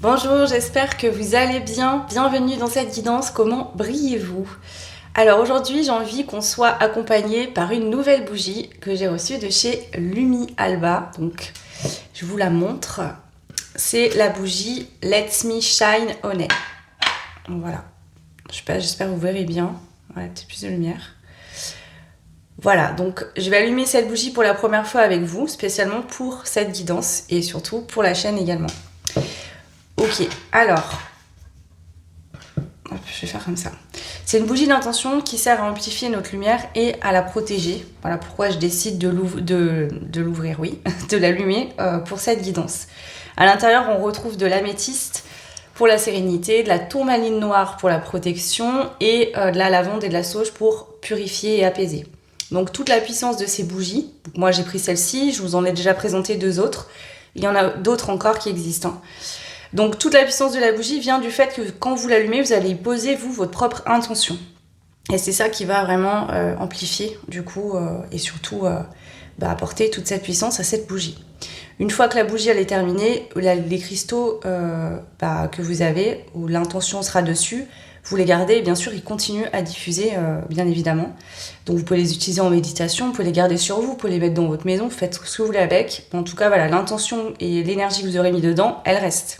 Bonjour, j'espère que vous allez bien. Bienvenue dans cette guidance. Comment brillez-vous? Alors aujourd'hui, j'ai envie qu'on soit accompagné par une nouvelle bougie que j'ai reçue de chez Lumi Alba. Donc, je vous la montre. C'est la bougie Let Me Shine On It. Voilà. Je sais pas, j'espère que vous verrez bien. Voilà, un petit plus de lumière. Voilà, donc je vais allumer cette bougie pour la première fois avec vous, spécialement pour cette guidance et surtout pour la chaîne également. Ok, alors, hop, je vais faire comme ça. C'est une bougie d'intention qui sert à amplifier notre lumière et à la protéger. Voilà pourquoi je décide de l'ouvrir, oui, de l'allumer pour cette guidance. À l'intérieur, on retrouve de l'améthyste pour la sérénité, de la tourmaline noire pour la protection et de la lavande et de la sauge pour purifier et apaiser. Donc toute la puissance de ces bougies, moi j'ai pris celle-ci, je vous en ai déjà présenté deux autres, il y en a d'autres encore qui existent. Donc toute la puissance de la bougie vient du fait que quand vous l'allumez, vous allez y poser vous votre propre intention. Et c'est ça qui va vraiment amplifier du coup et surtout apporter toute cette puissance à cette bougie. Une fois que la bougie elle est terminée, les cristaux que vous avez, où l'intention sera dessus, vous les gardez et bien sûr ils continuent à diffuser bien évidemment. Donc vous pouvez les utiliser en méditation, vous pouvez les garder sur vous, vous pouvez les mettre dans votre maison, vous faites ce que vous voulez avec. En tout cas voilà, l'intention et l'énergie que vous aurez mis dedans, elle reste.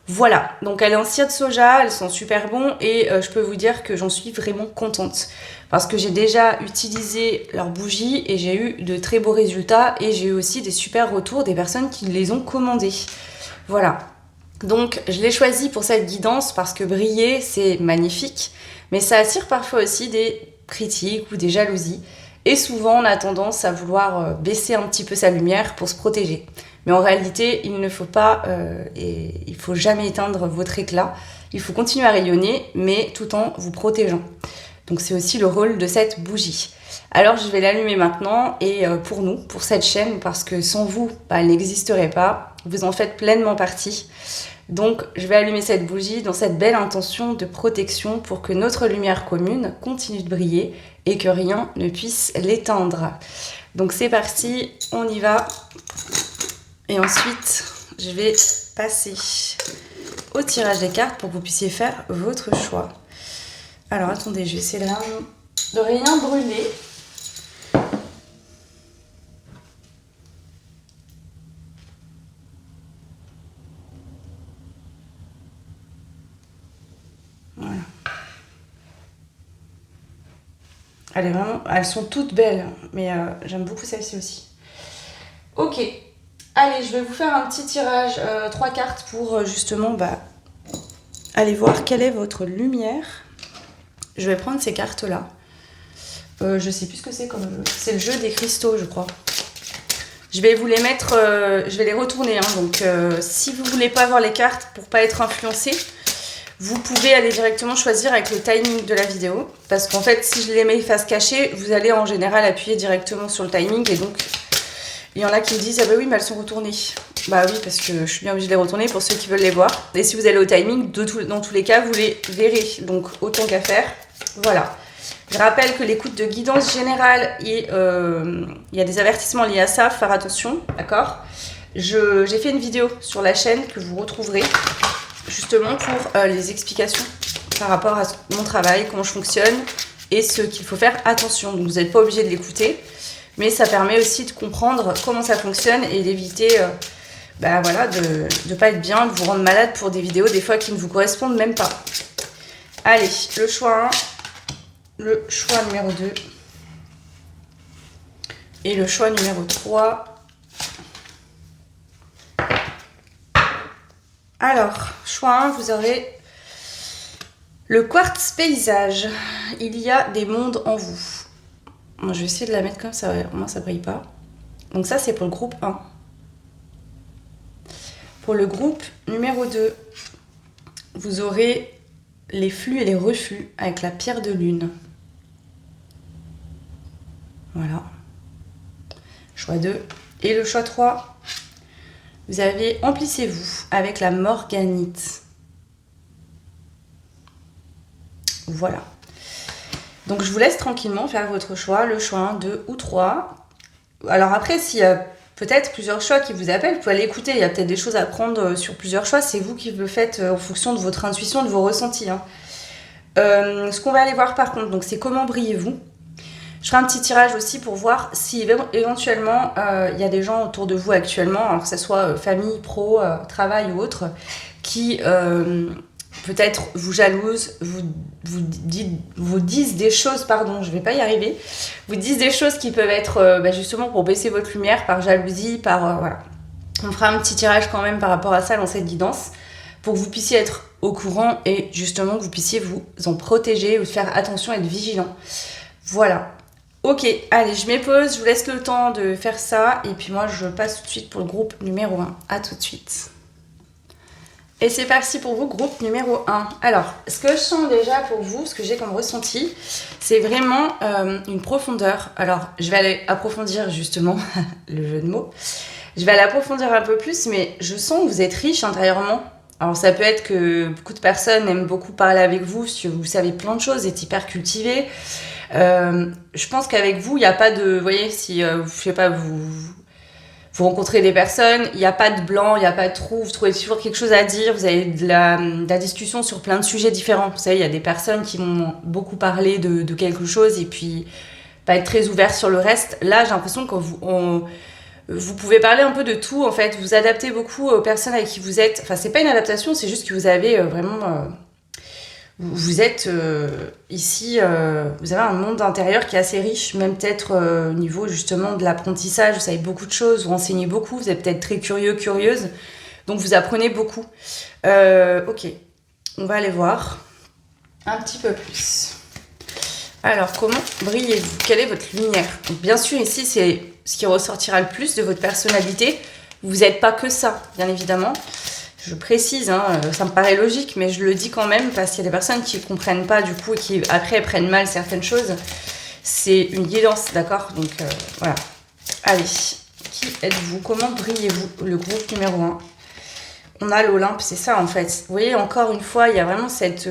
Voilà, donc elle est en cire de soja, elles sont super bons et je peux vous dire que j'en suis vraiment contente parce que j'ai déjà utilisé leurs bougies et j'ai eu de très beaux résultats et j'ai eu aussi des super retours des personnes qui les ont commandées. Voilà, donc je l'ai choisi pour cette guidance parce que briller c'est magnifique mais ça attire parfois aussi des critiques ou des jalousies et souvent on a tendance à vouloir baisser un petit peu sa lumière pour se protéger. Mais en réalité, il ne faut pas, il faut jamais éteindre votre éclat. Il faut continuer à rayonner, mais tout en vous protégeant. Donc c'est aussi le rôle de cette bougie. Alors je vais l'allumer maintenant et pour nous, pour cette chaîne, parce que sans vous, elle n'existerait pas. Vous en faites pleinement partie. Donc je vais allumer cette bougie dans cette belle intention de protection pour que notre lumière commune continue de briller et que rien ne puisse l'éteindre. Donc c'est parti, on y va. Et ensuite, je vais passer au tirage des cartes pour que vous puissiez faire votre choix. Alors attendez, je vais essayer de rien brûler. Voilà. Elles sont toutes belles, mais j'aime beaucoup celle-ci aussi. Ok. Allez, je vais vous faire un petit tirage, 3 cartes pour justement aller voir quelle est votre lumière. Je vais prendre ces cartes-là. Je sais plus ce que c'est comme jeu. C'est le jeu des cristaux, je crois. Je vais vous les mettre, je vais les retourner. Donc, si vous voulez pas avoir les cartes pour pas être influencé, vous pouvez aller directement choisir avec le timing de la vidéo. Parce qu'en fait, si je les mets face cachée, vous allez en général appuyer directement sur le timing et donc... Il y en a qui me disent « Ah bah oui, mais elles sont retournées ». Bah oui, parce que je suis bien obligée de les retourner pour ceux qui veulent les voir. Et si vous allez au timing, dans tous les cas, vous les verrez. Donc, autant qu'à faire. Voilà. Je rappelle que l'écoute de guidance générale, il y a des avertissements liés à ça. Faut faire attention, d'accord ? J'ai fait une vidéo sur la chaîne que vous retrouverez justement pour les explications par rapport à mon travail, comment je fonctionne et ce qu'il faut faire attention. Donc, vous n'êtes pas obligé de l'écouter. Mais ça permet aussi de comprendre comment ça fonctionne et d'éviter de ne pas être bien, de vous rendre malade pour des vidéos des fois qui ne vous correspondent même pas. Allez, le choix 1, le choix numéro 2 et le choix numéro 3. Alors, choix 1, vous aurez le quartz paysage. Il y a des mondes en vous. Moi, je vais essayer de la mettre comme ça, au moins ça brille pas. Donc ça, c'est pour le groupe 1. Pour le groupe numéro 2, vous aurez les flux et les reflux avec la pierre de lune. Voilà. Choix 2. Et le choix 3, vous avez Emplissez-vous avec la morganite. Voilà. Donc je vous laisse tranquillement faire votre choix, le choix 1, 2 ou 3. Alors après, s'il y a peut-être plusieurs choix qui vous appellent. Vous pouvez aller écouter, il y a peut-être des choses à prendre sur plusieurs choix. C'est vous qui le faites en fonction de votre intuition, de vos ressentis. Hein. Ce qu'on va aller voir par contre, donc c'est comment brillez-vous. Je ferai un petit tirage aussi pour voir si éventuellement il y a des gens autour de vous actuellement, alors que ce soit famille, pro, travail ou autre, qui peut-être vous jalousent, vous disent des choses, pardon, je vais pas y arriver, vous disent des choses qui peuvent être justement pour baisser votre lumière par jalousie, par voilà. On fera un petit tirage quand même par rapport à ça dans cette guidance pour que vous puissiez être au courant et justement que vous puissiez vous en protéger, vous faire attention, être vigilant. Voilà. Ok, allez, je m'épose, je vous laisse le temps de faire ça et puis moi je passe tout de suite pour le groupe numéro 1. À tout de suite. Et c'est parti pour vous, groupe numéro 1. Alors, ce que je sens déjà pour vous, ce que j'ai comme ressenti, c'est vraiment une profondeur. Alors, je vais aller approfondir justement le jeu de mots. Je vais aller approfondir un peu plus, mais je sens que vous êtes riche intérieurement. Alors, ça peut être que beaucoup de personnes aiment beaucoup parler avec vous, si vous savez plein de choses, êtes hyper cultivé. Je pense qu'avec vous, il n'y a pas de... Vous voyez, si, je sais pas, vous rencontrez des personnes, il n'y a pas de blanc, il n'y a pas de trou, vous trouvez toujours quelque chose à dire, vous avez de la discussion sur plein de sujets différents. Vous savez, il y a des personnes qui vont beaucoup parler de quelque chose et puis pas être très ouverts sur le reste. Là, j'ai l'impression que vous pouvez parler un peu de tout, en fait. Vous adaptez beaucoup aux personnes avec qui vous êtes. Enfin, c'est pas une adaptation, c'est juste que vous avez vraiment... Vous êtes ici, vous avez un monde intérieur qui est assez riche, même peut-être au niveau justement de l'apprentissage, vous savez beaucoup de choses, vous renseignez beaucoup, vous êtes peut-être très curieux, curieuse, donc vous apprenez beaucoup. Ok, on va aller voir un petit peu plus. Alors, comment brillez-vous? Quelle est votre lumière? Donc, bien sûr, ici, c'est ce qui ressortira le plus de votre personnalité. Vous n'êtes pas que ça, bien évidemment. Je précise, hein, ça me paraît logique, mais je le dis quand même parce qu'il y a des personnes qui ne comprennent pas du coup et qui après prennent mal certaines choses. C'est une guidance, d'accord? Donc voilà. Allez, qui êtes-vous? Comment brillez-vous? Le groupe numéro 1. On a l'Olympe, c'est ça en fait. Vous voyez, encore une fois, il y a vraiment cette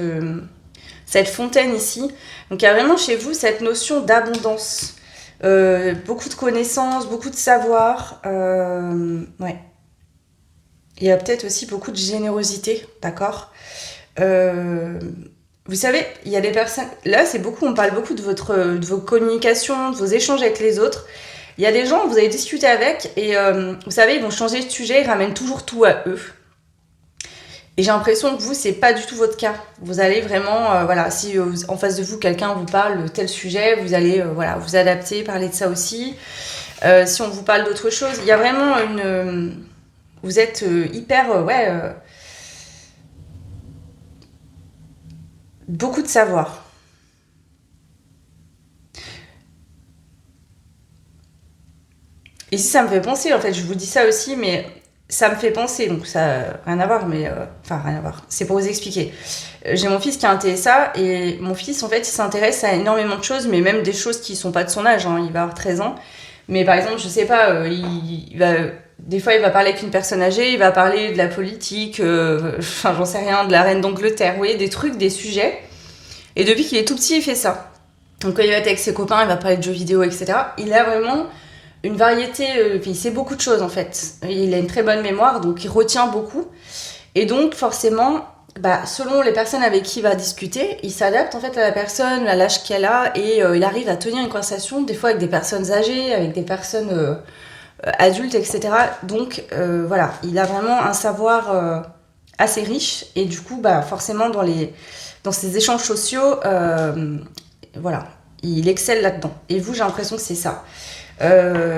fontaine ici. Donc il y a vraiment chez vous cette notion d'abondance. Beaucoup de connaissances, beaucoup de savoir. Ouais. Il y a peut-être aussi beaucoup de générosité, d'accord? Vous savez, il y a des personnes... Là, on parle beaucoup de vos communications, de vos échanges avec les autres. Il y a des gens que vous allez discuter avec et vous savez, ils vont changer de sujet, ils ramènent toujours tout à eux. Et j'ai l'impression que vous, c'est pas du tout votre cas. Vous allez vraiment... voilà, si en face de vous, quelqu'un vous parle de tel sujet, vous allez vous adapter, parler de ça aussi. Si on vous parle d'autre chose, il y a vraiment une... Vous êtes hyper, beaucoup de savoir. Et si ça me fait penser, en fait, je vous dis ça aussi, mais ça me fait penser, donc ça rien à voir, mais enfin rien à voir. C'est pour vous expliquer. J'ai mon fils qui a un TSA et mon fils, en fait, il s'intéresse à énormément de choses, mais même des choses qui sont pas de son âge. Hein, il va avoir 13 ans, mais par exemple, je sais pas, il va des fois, il va parler avec une personne âgée, il va parler de la politique, enfin, j'en sais rien, de la reine d'Angleterre, vous voyez, des trucs, des sujets. Et depuis qu'il est tout petit, il fait ça. Donc, quand il va être avec ses copains, il va parler de jeux vidéo, etc. Il a vraiment une variété, il sait beaucoup de choses, en fait. Il a une très bonne mémoire, donc il retient beaucoup. Et donc, forcément, selon les personnes avec qui il va discuter, il s'adapte, en fait, à la personne, à l'âge qu'elle a, et il arrive à tenir une conversation, des fois avec des personnes âgées, avec des personnes... adultes, etc. Donc voilà, il a vraiment un savoir assez riche et du coup, forcément dans ces échanges sociaux, voilà, il excelle là-dedans. Et vous, j'ai l'impression que c'est ça.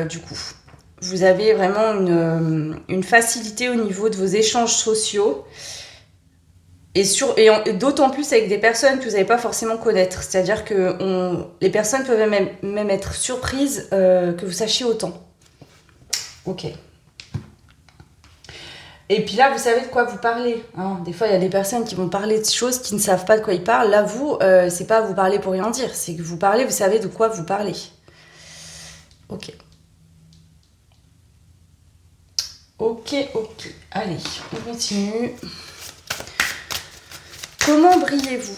Du coup, vous avez vraiment une facilité au niveau de vos échanges sociaux et d'autant plus avec des personnes que vous n'allez pas forcément connaître. C'est-à-dire que les personnes peuvent même être surprises que vous sachiez autant. Ok. Et puis là, vous savez de quoi vous parlez. Hein. Des fois, il y a des personnes qui vont parler de choses qui ne savent pas de quoi ils parlent. Là, vous, c'est pas vous parler pour rien dire. C'est que vous parlez, vous savez de quoi vous parlez. Ok. Ok. Allez, on continue. Comment brillez-vous?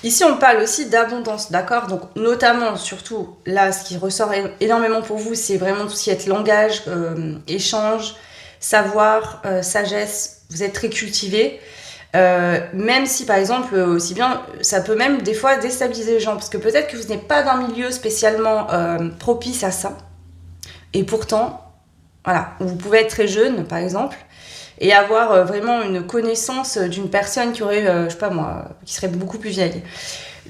Ici, on parle aussi d'abondance, d'accord? Donc, notamment, surtout, là, ce qui ressort énormément pour vous, c'est vraiment tout ce qui est langage, échange, savoir, sagesse. Vous êtes très cultivé. Même si, par exemple, aussi bien, ça peut même des fois déstabiliser les gens, parce que peut-être que vous n'êtes pas d'un milieu spécialement propice à ça. Et pourtant, voilà, vous pouvez être très jeune, par exemple, et avoir vraiment une connaissance d'une personne qui aurait, je sais pas moi, qui serait beaucoup plus vieille.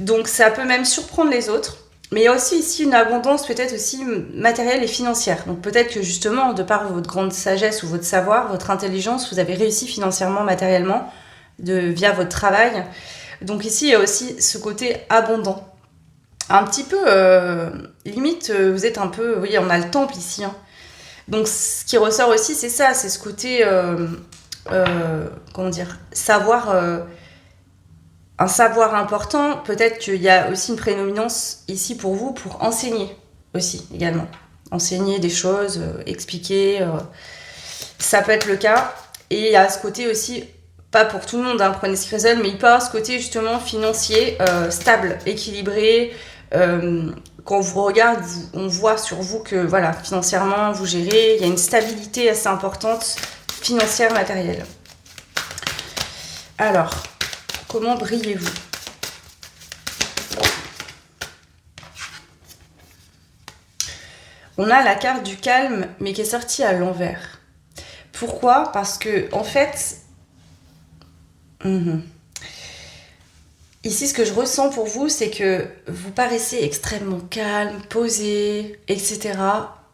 Donc ça peut même surprendre les autres. Mais il y a aussi ici une abondance peut-être aussi matérielle et financière. Donc peut-être que justement, de par votre grande sagesse ou votre savoir, votre intelligence, vous avez réussi financièrement, matériellement, via votre travail. Donc ici, il y a aussi ce côté abondant. Un petit peu, limite, vous êtes un peu, vous voyez, on a le temple ici, hein. Donc, ce qui ressort aussi, c'est ça, c'est ce côté, comment dire, savoir, un savoir important. Peut-être qu'il y a aussi une prédominance ici pour vous, pour enseigner aussi, également. Enseigner des choses, expliquer, ça peut être le cas. Et il y a ce côté aussi, pas pour tout le monde, hein, prenez ce qui résonne, mais il peut y avoir ce côté justement financier, stable, équilibré. Quand on vous regarde, on voit sur vous que voilà, financièrement, vous gérez, il y a une stabilité assez importante, financière, matérielle. Alors, comment brillez-vous? On a la carte du calme, mais qui est sortie à l'envers. Pourquoi? Parce que, en fait, ici, ce que je ressens pour vous, c'est que vous paraissez extrêmement calme, posé, etc.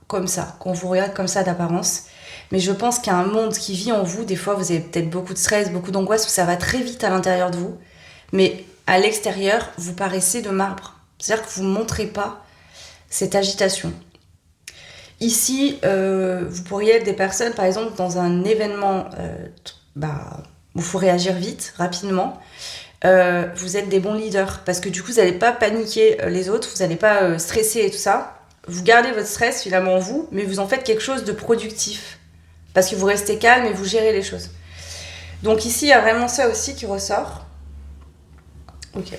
Comme ça, quand on vous regarde comme ça d'apparence. Mais je pense qu'il y a un monde qui vit en vous. Des fois, vous avez peut-être beaucoup de stress, beaucoup d'angoisse, où ça va très vite à l'intérieur de vous. Mais à l'extérieur, vous paraissez de marbre. C'est-à-dire que vous ne montrez pas cette agitation. Ici, vous pourriez être des personnes, par exemple, dans un événement où il faut réagir vite, rapidement. Vous êtes des bons leaders parce que du coup vous n'allez pas paniquer les autres, vous n'allez pas stresser et tout ça. Vous gardez votre stress finalement en vous, mais vous en faites quelque chose de productif parce que vous restez calme et vous gérez les choses. Donc ici il y a vraiment ça aussi qui ressort. Ok.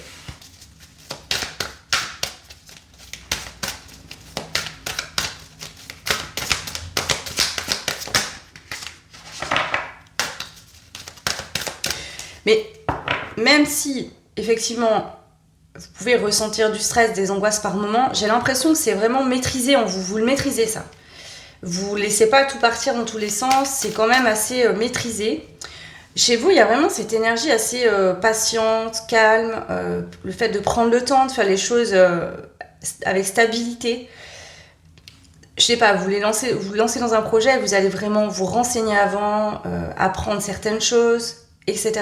Mais même si effectivement vous pouvez ressentir du stress, des angoisses par moment, j'ai l'impression que c'est vraiment maîtrisé en vous. Vous le maîtrisez, ça. Vous ne laissez pas tout partir dans tous les sens, c'est quand même assez maîtrisé. Chez vous, il y a vraiment cette énergie assez patiente, calme, le fait de prendre le temps de faire les choses avec stabilité. Je sais pas, vous lancez dans un projet, vous allez vraiment vous renseigner avant, apprendre certaines choses, etc.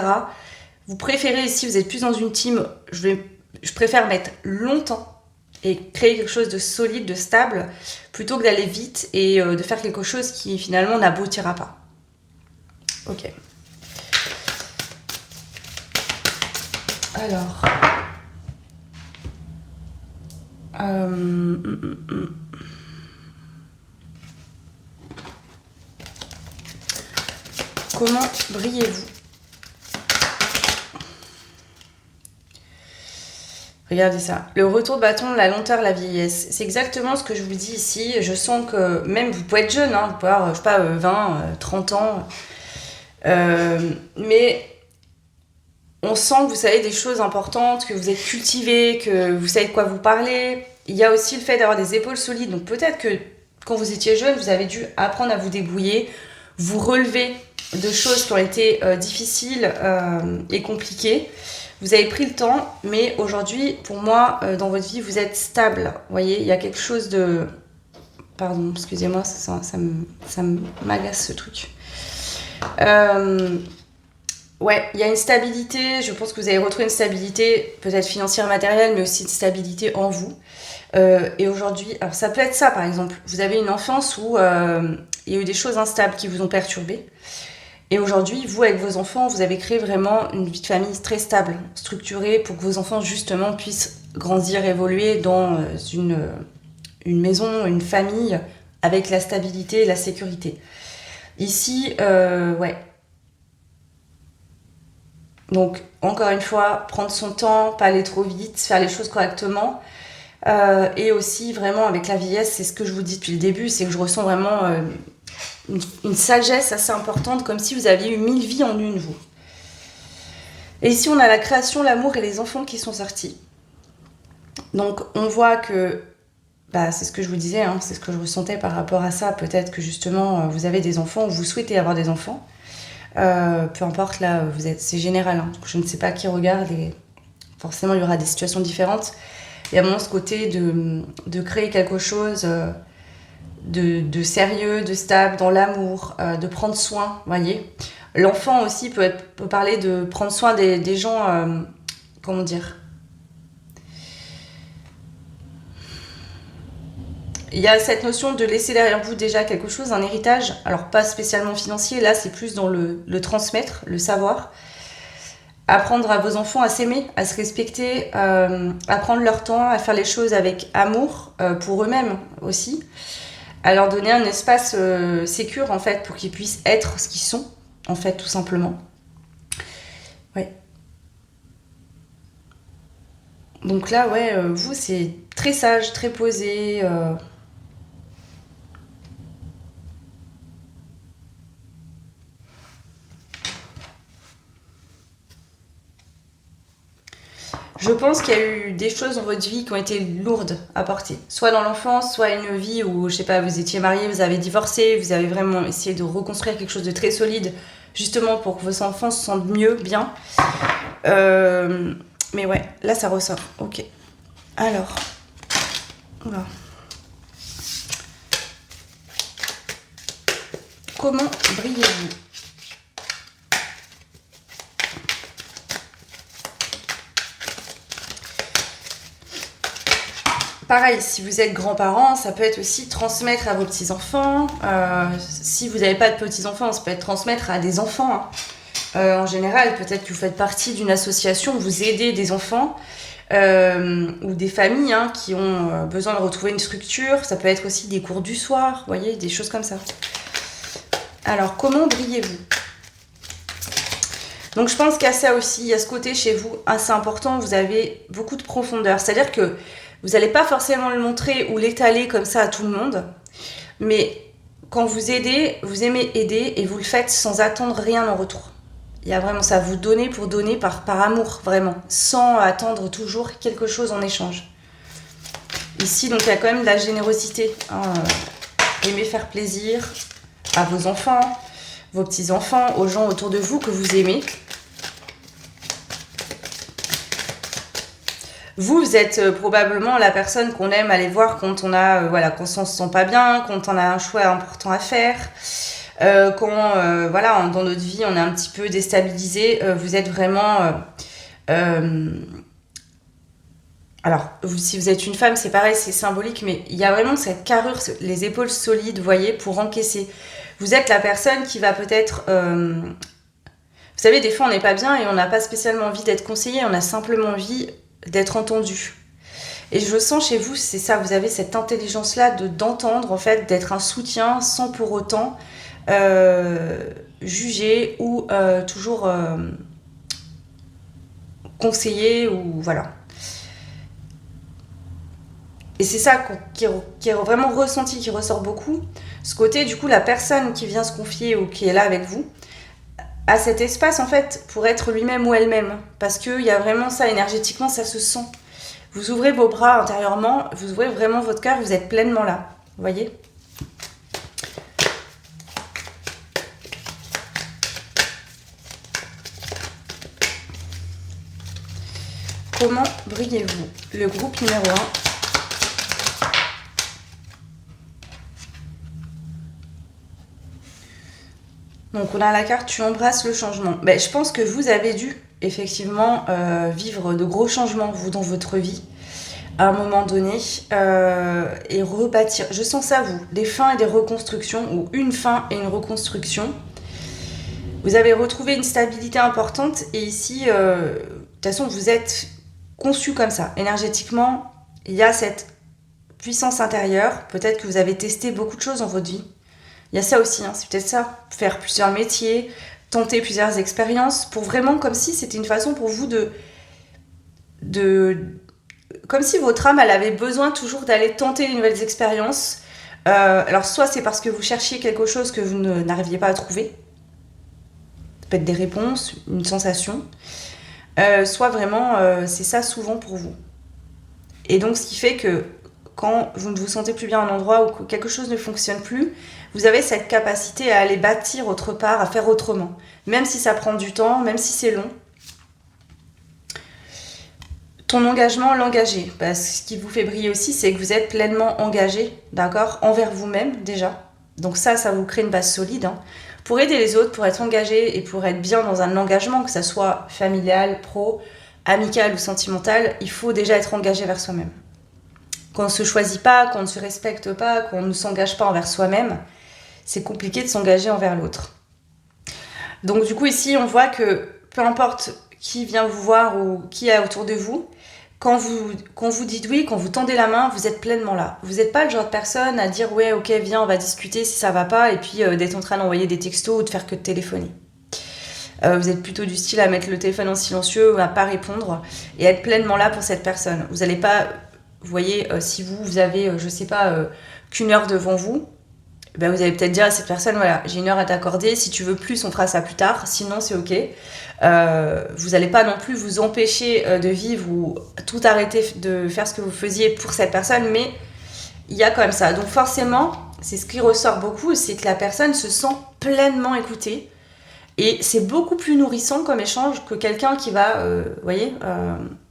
Vous préférez, si vous êtes plus dans une team, je préfère mettre longtemps et créer quelque chose de solide, de stable, plutôt que d'aller vite et de faire quelque chose qui finalement n'aboutira pas. Ok. Alors. Comment brillez-vous? Regardez ça. Le retour de bâton, la lenteur, la vieillesse. C'est exactement ce que je vous dis ici. Je sens que même vous pouvez être jeune, hein, vous pouvez avoir, je sais pas, 20, 30 ans. Mais on sent que vous savez des choses importantes, que vous êtes cultivé, que vous savez de quoi vous parlez. Il y a aussi le fait d'avoir des épaules solides. Donc peut-être que quand vous étiez jeune, vous avez dû apprendre à vous débrouiller, vous relever de choses qui ont été difficiles et compliquées. Vous avez pris le temps, mais aujourd'hui, pour moi, dans votre vie, vous êtes stable. Vous voyez, il y a quelque chose de... Pardon, excusez-moi, ça m'agace ce truc. Ouais, il y a une stabilité. Je pense que vous avez retrouvé une stabilité, peut-être financière, matérielle, mais aussi une stabilité en vous. Et aujourd'hui, alors ça peut être ça, par exemple. Vous avez une enfance où il y a eu des choses instables qui vous ont perturbé. Et aujourd'hui, vous, avec vos enfants, vous avez créé vraiment une vie de famille très stable, structurée, pour que vos enfants, justement, puissent grandir, évoluer dans une maison, une famille, avec la stabilité et la sécurité. Ici, ouais. Donc, encore une fois, prendre son temps, pas aller trop vite, faire les choses correctement. Et aussi, vraiment, avec la vieillesse, c'est ce que je vous dis depuis le début, c'est que je ressens vraiment une sagesse assez importante, comme si vous aviez eu 1000 vies en une, vous. Et ici, on a la création, l'amour et les enfants qui sont sortis. Donc, on voit que, c'est ce que je vous disais, hein, c'est ce que je ressentais par rapport à ça. Peut-être que justement, vous avez des enfants ou vous souhaitez avoir des enfants. Peu importe, là, c'est général. Hein. Je ne sais pas qui regarde et forcément, il y aura des situations différentes. Il y a vraiment ce côté de créer quelque chose de sérieux, de stable, dans l'amour, de prendre soin, voyez. L'enfant aussi peut parler de prendre soin des gens, comment dire. Il y a cette notion de laisser derrière vous déjà quelque chose, un héritage, alors pas spécialement financier, là c'est plus dans le transmettre, le savoir. Apprendre à vos enfants à s'aimer, à se respecter, à prendre leur temps, à faire les choses avec amour pour eux-mêmes aussi. À leur donner un espace sécure en fait pour qu'ils puissent être ce qu'ils sont en fait tout simplement. Ouais. Donc là vous c'est très sage, très posé. Je pense qu'il y a eu des choses dans votre vie qui ont été lourdes à porter. Soit dans l'enfance, soit une vie où, je sais pas, vous étiez marié, vous avez divorcé, vous avez vraiment essayé de reconstruire quelque chose de très solide, justement pour que vos enfants se sentent mieux, bien. Mais ouais, là ça ressort. Ok. Alors. Oula. Comment brillez-vous ? Pareil, si vous êtes grands-parents, ça peut être aussi transmettre à vos petits-enfants. Si vous n'avez pas de petits-enfants, ça peut être transmettre à des enfants. Hein. En général, peut-être que vous faites partie d'une association où vous aidez des enfants ou des familles qui ont besoin de retrouver une structure. Ça peut être aussi des cours du soir, vous voyez, des choses comme ça. Alors, comment brillez-vous ? Donc, je pense qu'il y a ça aussi, il y a ce côté chez vous assez important, vous avez beaucoup de profondeur. C'est-à-dire que vous n'allez pas forcément le montrer ou l'étaler comme ça à tout le monde, mais quand vous aidez, vous aimez aider et vous le faites sans attendre rien en retour. Il y a vraiment ça, vous donnez pour donner par amour, vraiment, sans attendre toujours quelque chose en échange. Ici, donc, il y a quand même de la générosité. Aimer faire plaisir à vos enfants, vos petits-enfants, aux gens autour de vous que vous aimez. Vous êtes probablement la personne qu'on aime aller voir quand on a, quand on se sent pas bien, quand on a un choix important à faire, quand, dans notre vie, on est un petit peu déstabilisé. Vous êtes vraiment... alors, si vous êtes une femme, c'est pareil, c'est symbolique, mais il y a vraiment cette carrure, les épaules solides, vous voyez, pour encaisser. Vous êtes la personne qui va peut-être... vous savez, des fois, on n'est pas bien et on n'a pas spécialement envie d'être conseillé, on a simplement envie d'être entendu. Et je sens chez vous, c'est ça, vous avez cette intelligence-là d'entendre, en fait, d'être un soutien sans pour autant juger ou toujours conseiller ou voilà. Et c'est ça qui est vraiment ressenti, qui ressort beaucoup. Ce côté, du coup, la personne qui vient se confier ou qui est là avec vous, a cet espace, en fait, pour être lui-même ou elle-même. Parce qu'il y a vraiment ça, énergétiquement, ça se sent. Vous ouvrez vos bras intérieurement, vous ouvrez vraiment votre cœur, vous êtes pleinement là. Vous voyez ? Comment brillez-vous ? Le groupe numéro 1. Donc on a la carte « Tu embrasses le changement ». Je pense que vous avez dû effectivement vivre de gros changements, vous, dans votre vie, à un moment donné, et rebâtir. Je sens ça, vous, des fins et des reconstructions, ou une fin et une reconstruction. Vous avez retrouvé une stabilité importante, et ici, de toute façon, vous êtes conçu comme ça. Énergétiquement, il y a cette puissance intérieure. Peut-être que vous avez testé beaucoup de choses dans votre vie. Il y a ça aussi, c'est peut-être ça. Faire plusieurs métiers, tenter plusieurs expériences pour vraiment, comme si c'était une façon pour vous comme si votre âme, elle avait besoin toujours d'aller tenter de nouvelles expériences. Alors, soit c'est parce que vous cherchiez quelque chose que vous n'arriviez pas à trouver. Ça peut être des réponses, une sensation. Soit vraiment, c'est ça souvent pour vous. Et donc, ce qui fait que quand vous ne vous sentez plus bien à un endroit ou que quelque chose ne fonctionne plus, vous avez cette capacité à aller bâtir autre part, à faire autrement. Même si ça prend du temps, même si c'est long. Ton engagement, l'engagé. Parce que ce qui vous fait briller aussi, c'est que vous êtes pleinement engagé, d'accord, envers vous-même déjà. Donc ça vous crée une base solide. Hein. Pour aider les autres, pour être engagé et pour être bien dans un engagement, que ça soit familial, pro, amical ou sentimental, il faut déjà être engagé vers soi-même. Qu'on ne se choisit pas, qu'on ne se respecte pas, qu'on ne s'engage pas envers soi-même, c'est compliqué de s'engager envers l'autre. Donc du coup ici on voit que peu importe qui vient vous voir ou qui est autour de vous, quand vous dites oui, quand vous tendez la main, vous êtes pleinement là. Vous n'êtes pas le genre de personne à dire ouais ok viens on va discuter si ça va pas et puis d'être en train d'envoyer des textos ou de faire que de téléphoner. Vous êtes plutôt du style à mettre le téléphone en silencieux ou à pas répondre et être pleinement là pour cette personne. Vous n'allez pas, vous voyez, si vous avez, je sais pas, qu'une heure devant vous, ben vous allez peut-être dire à cette personne, voilà, j'ai une heure à t'accorder, si tu veux plus, on fera ça plus tard, sinon c'est ok. Vous n'allez pas non plus vous empêcher de vivre ou tout arrêter de faire ce que vous faisiez pour cette personne, mais il y a quand même ça. Donc forcément, c'est ce qui ressort beaucoup, c'est que la personne se sent pleinement écoutée. Et c'est beaucoup plus nourrissant comme échange que quelqu'un qui va,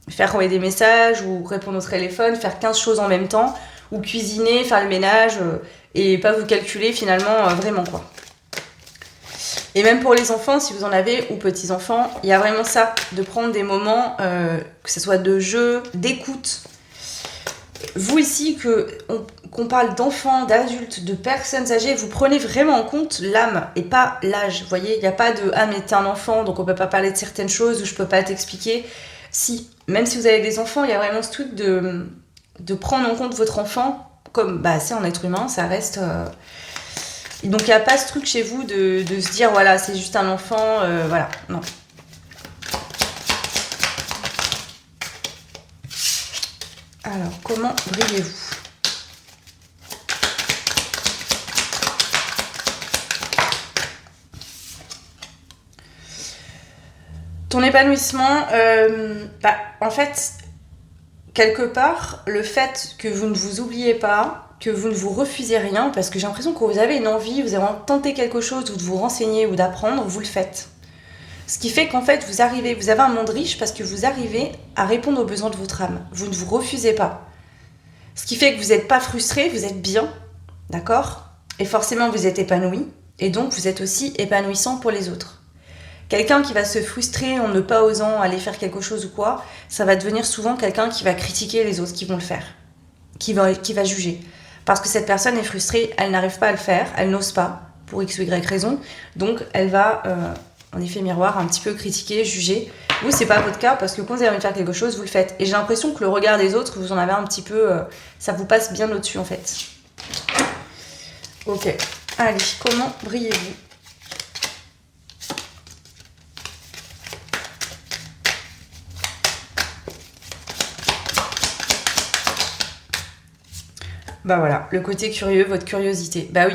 faire envoyer des messages ou répondre au téléphone, faire 15 choses en même temps, ou cuisiner, faire le ménage, et pas vous calculer finalement vraiment quoi. Et même pour les enfants, si vous en avez, ou petits-enfants, il y a vraiment ça, de prendre des moments, que ce soit de jeu, d'écoute. Vous ici, qu'on parle d'enfants, d'adultes, de personnes âgées, vous prenez vraiment en compte l'âme et pas l'âge. Vous voyez, il n'y a pas de « ah mais t'es un enfant, donc on peut pas parler de certaines choses ou je peux pas t'expliquer ». Si, même si vous avez des enfants, il y a vraiment ce truc de prendre en compte votre enfant comme, c'est un être humain, ça reste... Donc il n'y a pas ce truc chez vous de se dire « voilà, c'est juste un enfant, voilà ». Non. Alors, comment brillez-vous ? Ton épanouissement, en fait, quelque part, le fait que vous ne vous oubliez pas, que vous ne vous refusez rien, parce que j'ai l'impression que vous avez une envie, vous avez tenté quelque chose, ou de vous renseigner, ou d'apprendre, vous le faites. Ce qui fait qu'en fait, vous avez un monde riche parce que vous arrivez à répondre aux besoins de votre âme. Vous ne vous refusez pas. Ce qui fait que vous n'êtes pas frustré, vous êtes bien, d'accord ? Et forcément, vous êtes épanoui, et donc vous êtes aussi épanouissant pour les autres. Quelqu'un qui va se frustrer en ne pas osant aller faire quelque chose ou quoi, ça va devenir souvent quelqu'un qui va critiquer les autres qui vont le faire, qui va juger. Parce que cette personne est frustrée, elle n'arrive pas à le faire, elle n'ose pas, pour X ou Y raison, donc elle va, en effet miroir, un petit peu critiquer, juger. Vous, c'est pas votre cas, parce que quand vous avez envie de faire quelque chose, vous le faites. Et j'ai l'impression que le regard des autres, vous en avez un petit peu, ça vous passe bien au-dessus en fait. Ok, allez, comment brillez-vous ? Voilà, le côté curieux, votre curiosité. Oui,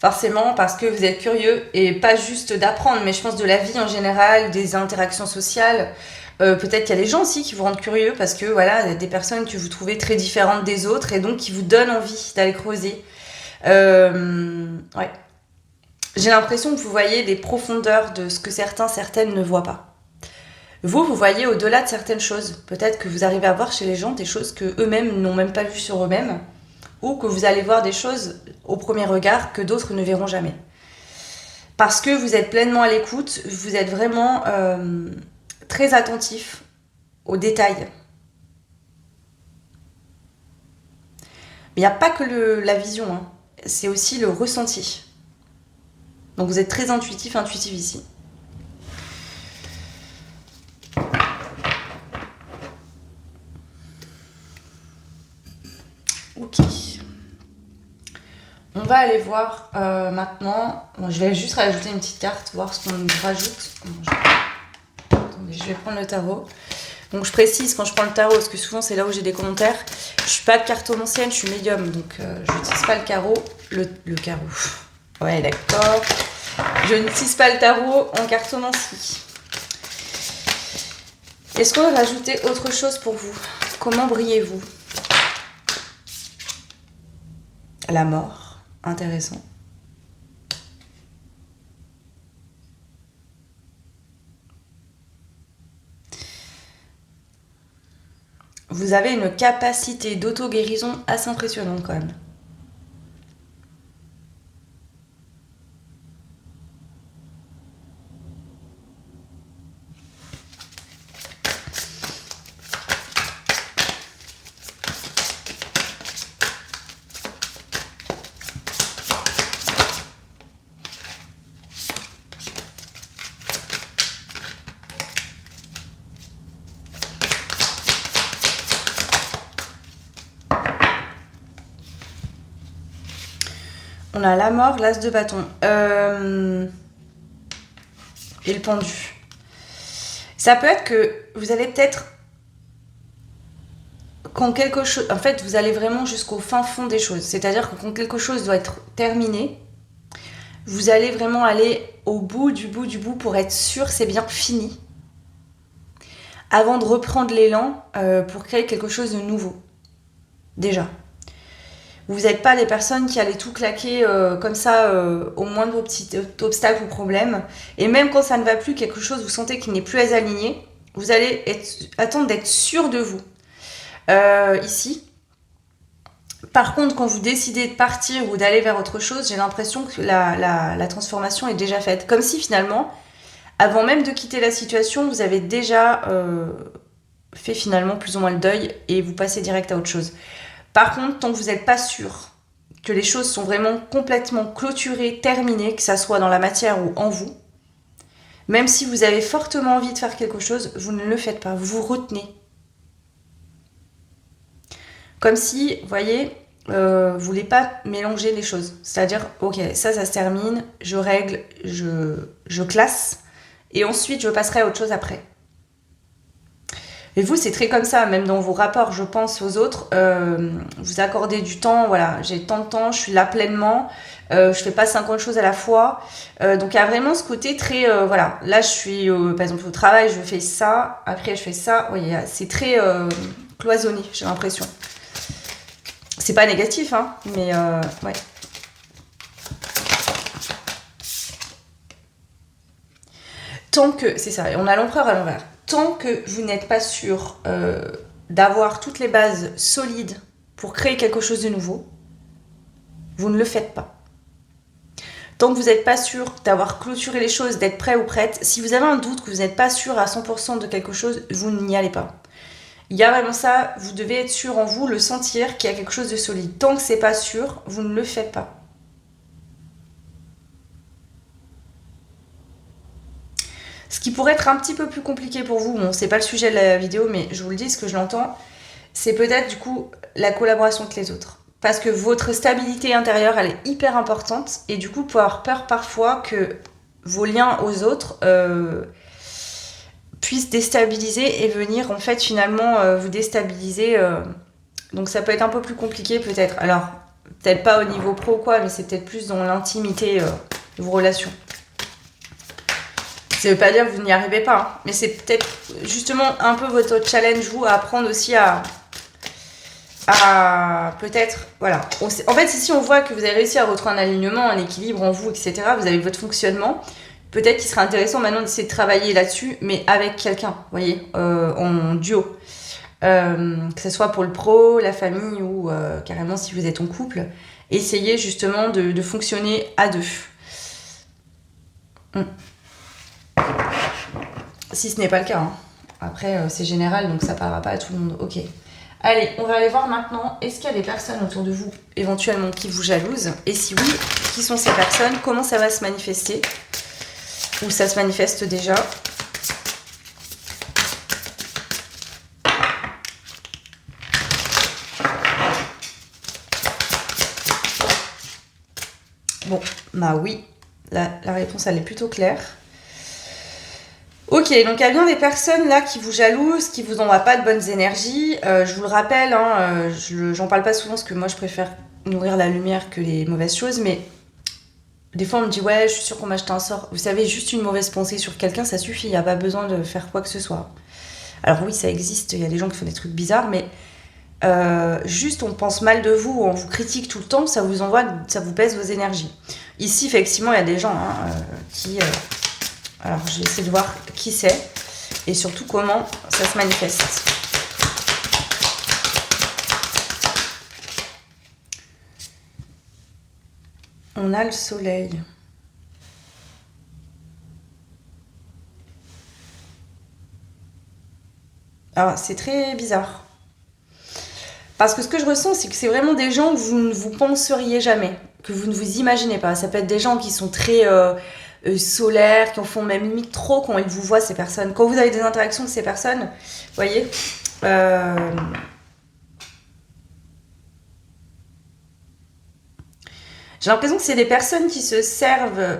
forcément, parce que vous êtes curieux, et pas juste d'apprendre, mais je pense de la vie en général, des interactions sociales. Peut-être qu'il y a des gens aussi qui vous rendent curieux, parce que voilà, il y a des personnes que vous trouvez très différentes des autres, et donc qui vous donnent envie d'aller creuser. Ouais. J'ai l'impression que vous voyez des profondeurs de ce que certaines ne voient pas. Vous voyez au-delà de certaines choses. Peut-être que vous arrivez à voir chez les gens des choses que eux-mêmes n'ont même pas vues sur eux-mêmes, ou que vous allez voir des choses au premier regard que d'autres ne verront jamais. Parce que vous êtes pleinement à l'écoute, vous êtes vraiment très attentif aux détails. Mais il n'y a pas que la vision, hein. C'est aussi le ressenti. Donc vous êtes très intuitif ici. Ok. On va aller voir maintenant. Bon, je vais juste rajouter une petite carte, voir ce qu'on rajoute. Bon, attendez, je vais prendre le tarot. Donc je précise quand je prends le tarot, parce que souvent c'est là où j'ai des commentaires. Je suis pas cartomancienne, je suis médium, donc je n'utilise pas le carreau. Le carreau. Ouais, d'accord. Je n'utilise pas le tarot en cartomancie. Est-ce qu'on va rajouter autre chose pour vous? Comment brillez-vous? La mort. Intéressant. Vous avez une capacité d'auto-guérison assez impressionnante quand même. On a la mort, l'as de bâton. Et le pendu. Ça peut être que vous allez peut-être... Quand quelque chose... En fait, vous allez vraiment jusqu'au fin fond des choses. C'est-à-dire que quand quelque chose doit être terminé, vous allez vraiment aller au bout du bout pour être sûr c'est bien fini. Avant de reprendre l'élan pour créer quelque chose de nouveau. Déjà. Vous n'êtes pas des personnes qui allaient tout claquer comme ça au moindre petit obstacle ou problème. Et même quand ça ne va plus, quelque chose, vous sentez qu'il n'est plus aligné, vous allez attendre d'être sûr de vous. Ici. Par contre, quand vous décidez de partir ou d'aller vers autre chose, j'ai l'impression que la transformation est déjà faite. Comme si finalement, avant même de quitter la situation, vous avez déjà fait finalement plus ou moins le deuil et vous passez direct à autre chose. Par contre, tant que vous n'êtes pas sûr que les choses sont vraiment complètement clôturées, terminées, que ça soit dans la matière ou en vous, même si vous avez fortement envie de faire quelque chose, vous ne le faites pas, vous vous retenez. Comme si, vous voyez, vous ne voulez pas mélanger les choses. C'est-à-dire, ok, ça se termine, je règle, je classe, et ensuite je passerai à autre chose après. Et vous, c'est très comme ça, même dans vos rapports, je pense, aux autres, vous accordez du temps, voilà, j'ai tant de temps, je suis là pleinement, je fais pas 50 choses à la fois. Donc il y a vraiment ce côté très, voilà, là je suis, par exemple au travail, je fais ça, après je fais ça, oui, c'est très cloisonné, j'ai l'impression. C'est pas négatif, hein, mais ouais. Tant que, c'est ça, on a l'empereur à l'envers. Tant que vous n'êtes pas sûr d'avoir toutes les bases solides pour créer quelque chose de nouveau, vous ne le faites pas. Tant que vous n'êtes pas sûr d'avoir clôturé les choses, d'être prêt ou prête, si vous avez un doute que vous n'êtes pas sûr à 100% de quelque chose, vous n'y allez pas. Il y a vraiment ça, vous devez être sûr en vous, le sentir qu'il y a quelque chose de solide. Tant que c'est pas sûr, vous ne le faites pas. Ce qui pourrait être un petit peu plus compliqué pour vous, bon, c'est pas le sujet de la vidéo, mais je vous le dis, ce que je l'entends, c'est peut-être du coup la collaboration avec les autres. Parce que votre stabilité intérieure, elle est hyper importante, et du coup, vous pouvez avoir peur parfois que vos liens aux autres puissent déstabiliser et venir en fait finalement vous déstabiliser. Donc ça peut être un peu plus compliqué peut-être. Alors, peut-être pas au niveau pro quoi, mais c'est peut-être plus dans l'intimité de vos relations. Ça veut pas dire que vous n'y arrivez pas, hein, mais c'est peut-être justement un peu votre challenge, vous, à apprendre aussi à peut-être, voilà. En fait, si on voit que vous avez réussi à retrouver un alignement, un équilibre en vous, etc., vous avez votre fonctionnement, peut-être qu'il serait intéressant maintenant d'essayer de travailler là-dessus, mais avec quelqu'un, vous voyez, en duo. Que ce soit pour le pro, la famille ou carrément si vous êtes en couple, essayez justement de fonctionner à deux. Si ce n'est pas le cas, hein. Après c'est général donc ça parlera pas à tout le monde. Ok. Allez, on va aller voir maintenant, est-ce qu'il y a des personnes autour de vous éventuellement qui vous jalousent? Et si oui, qui sont ces personnes? Comment ça va se manifester? Ou ça se manifeste déjà? Bon, bah oui, la réponse elle est plutôt claire. Ok, donc il y a bien des personnes là qui vous jalousent, qui vous envoient pas de bonnes énergies. Je vous le rappelle, hein, j'en parle pas souvent parce que moi je préfère nourrir la lumière que les mauvaises choses, mais des fois on me dit ouais, je suis sûre qu'on m'a jeté un sort. Vous savez, juste une mauvaise pensée sur quelqu'un, ça suffit, il n'y a pas besoin de faire quoi que ce soit. Alors oui, ça existe, il y a des gens qui font des trucs bizarres, mais juste on pense mal de vous, on vous critique tout le temps, ça vous baisse vos énergies. Ici, effectivement, il y a des gens qui... alors, je vais essayer de voir qui c'est et surtout comment ça se manifeste. On a le soleil. Alors, c'est très bizarre. Parce que ce que je ressens, c'est que c'est vraiment des gens que vous ne vous penseriez jamais, que vous ne vous imaginez pas. Ça peut être des gens qui sont très solaires, qui en font même limite trop quand ils vous voient, ces personnes. Quand vous avez des interactions avec ces personnes, vous voyez, j'ai l'impression que c'est des personnes qui se servent...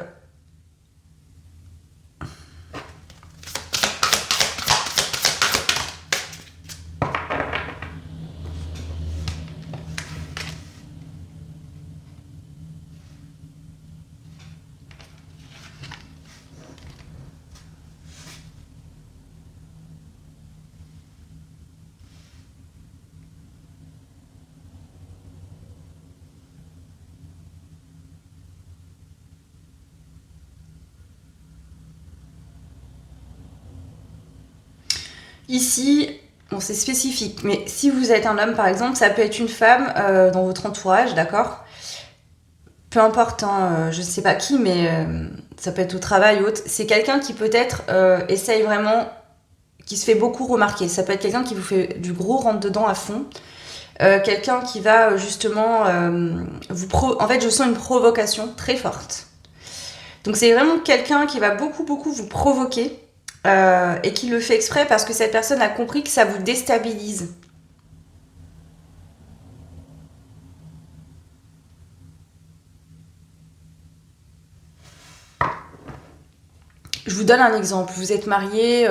Ici, bon, c'est spécifique, mais si vous êtes un homme, par exemple, ça peut être une femme dans votre entourage, d'accord? Peu importe, hein, je ne sais pas qui, mais ça peut être au travail ou autre. C'est quelqu'un qui peut-être essaye vraiment, qui se fait beaucoup remarquer. Ça peut être quelqu'un qui vous fait du gros rentre-dedans à fond. Quelqu'un qui va justement en fait, je sens une provocation très forte. Donc c'est vraiment quelqu'un qui va beaucoup, beaucoup vous provoquer et qui le fait exprès parce que cette personne a compris que ça vous déstabilise. Je vous donne un exemple. Vous êtes marié,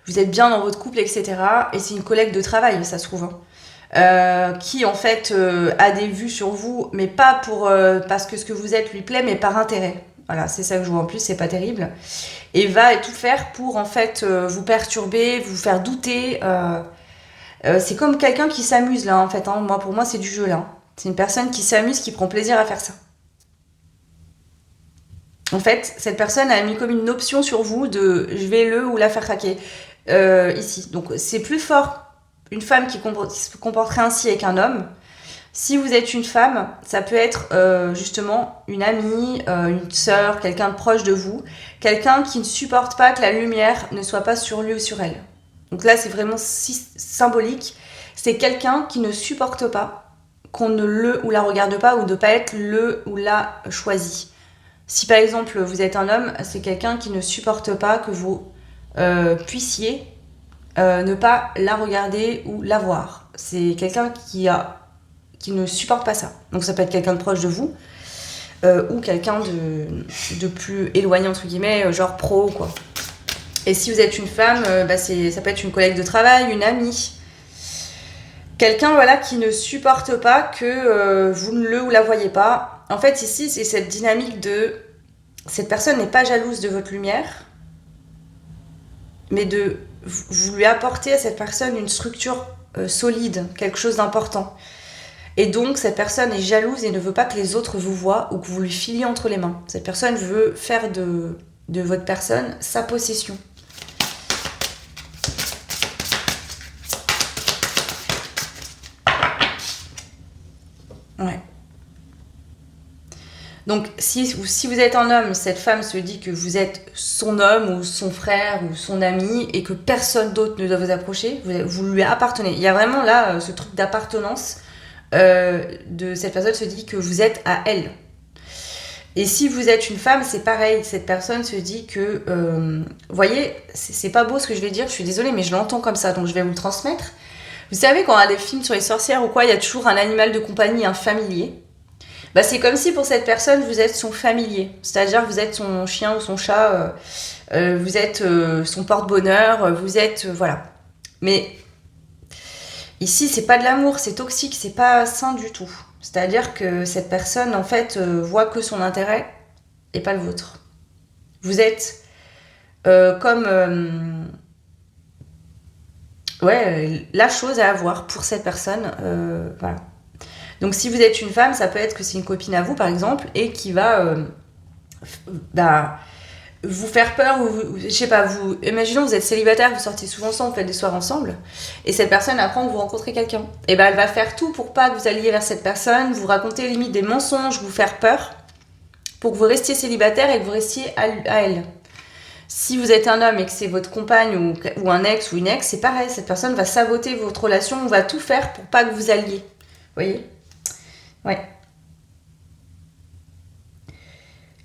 vous êtes bien dans votre couple, etc. Et c'est une collègue de travail, ça se trouve, hein, qui en fait a des vues sur vous, mais pas parce que ce que vous êtes lui plaît, mais par intérêt. Voilà, c'est ça que je vois en plus, c'est pas terrible. Et va tout faire pour en fait vous perturber, vous faire douter. C'est comme quelqu'un qui s'amuse là en fait. Hein. Pour moi, c'est du jeu là. C'est une personne qui s'amuse, qui prend plaisir à faire ça. En fait, cette personne a mis comme une option sur vous de je vais le ou la faire craquer ici. Donc c'est plus fort une femme qui se comporterait ainsi avec un homme. Si vous êtes une femme, ça peut être justement une amie, une sœur, quelqu'un de proche de vous, quelqu'un qui ne supporte pas que la lumière ne soit pas sur lui ou sur elle. Donc là, c'est vraiment symbolique. C'est quelqu'un qui ne supporte pas qu'on ne le ou la regarde pas ou de pas être le ou la choisi. Si par exemple vous êtes un homme, c'est quelqu'un qui ne supporte pas que vous puissiez ne pas la regarder ou la voir. C'est quelqu'un qui ne supporte pas ça. Donc ça peut être quelqu'un de proche de vous ou quelqu'un de plus éloigné entre guillemets, genre pro quoi. Et si vous êtes une femme, ça peut être une collègue de travail, une amie. Quelqu'un voilà, qui ne supporte pas que vous ne le ou la voyez pas. En fait, ici, c'est cette dynamique de... Cette personne n'est pas jalouse de votre lumière, mais de vous lui apporter à cette personne une structure solide, quelque chose d'important. Et donc, cette personne est jalouse et ne veut pas que les autres vous voient ou que vous lui filiez entre les mains. Cette personne veut faire de votre personne sa possession. Ouais. Donc, si vous êtes un homme, cette femme se dit que vous êtes son homme ou son frère ou son ami et que personne d'autre ne doit vous approcher, vous lui appartenez. Il y a vraiment là ce truc d'appartenance de cette personne se dit que vous êtes à elle. Et si vous êtes une femme, c'est pareil. Cette personne se dit que... vous voyez, c'est pas beau ce que je vais dire, je suis désolée, mais je l'entends comme ça, donc je vais vous le transmettre. Vous savez, quand on a des films sur les sorcières ou quoi, il y a toujours un animal de compagnie, un familier. Bah, c'est comme si pour cette personne, vous êtes son familier. C'est-à-dire que vous êtes son chien ou son chat, vous êtes son porte-bonheur, vous êtes... voilà. Mais ici, c'est pas de l'amour, c'est toxique, c'est pas sain du tout. C'est-à-dire que cette personne, en fait, voit que son intérêt et pas le vôtre. Vous êtes comme... la chose à avoir pour cette personne. Voilà. Donc si vous êtes une femme, ça peut être que c'est une copine à vous, par exemple, et qui va vous faire peur, ou je sais pas, imaginons vous êtes célibataire, vous sortez souvent ensemble, vous faites des soirs ensemble, et cette personne apprend que vous rencontrez quelqu'un. Et ben elle va faire tout pour pas que vous alliez vers cette personne, vous raconter limite des mensonges, vous faire peur, pour que vous restiez célibataire et que vous restiez à elle. Si vous êtes un homme et que c'est votre compagne ou un ex ou une ex, c'est pareil, cette personne va saboter votre relation, va tout faire pour pas que vous alliez. Vous voyez ? Ouais.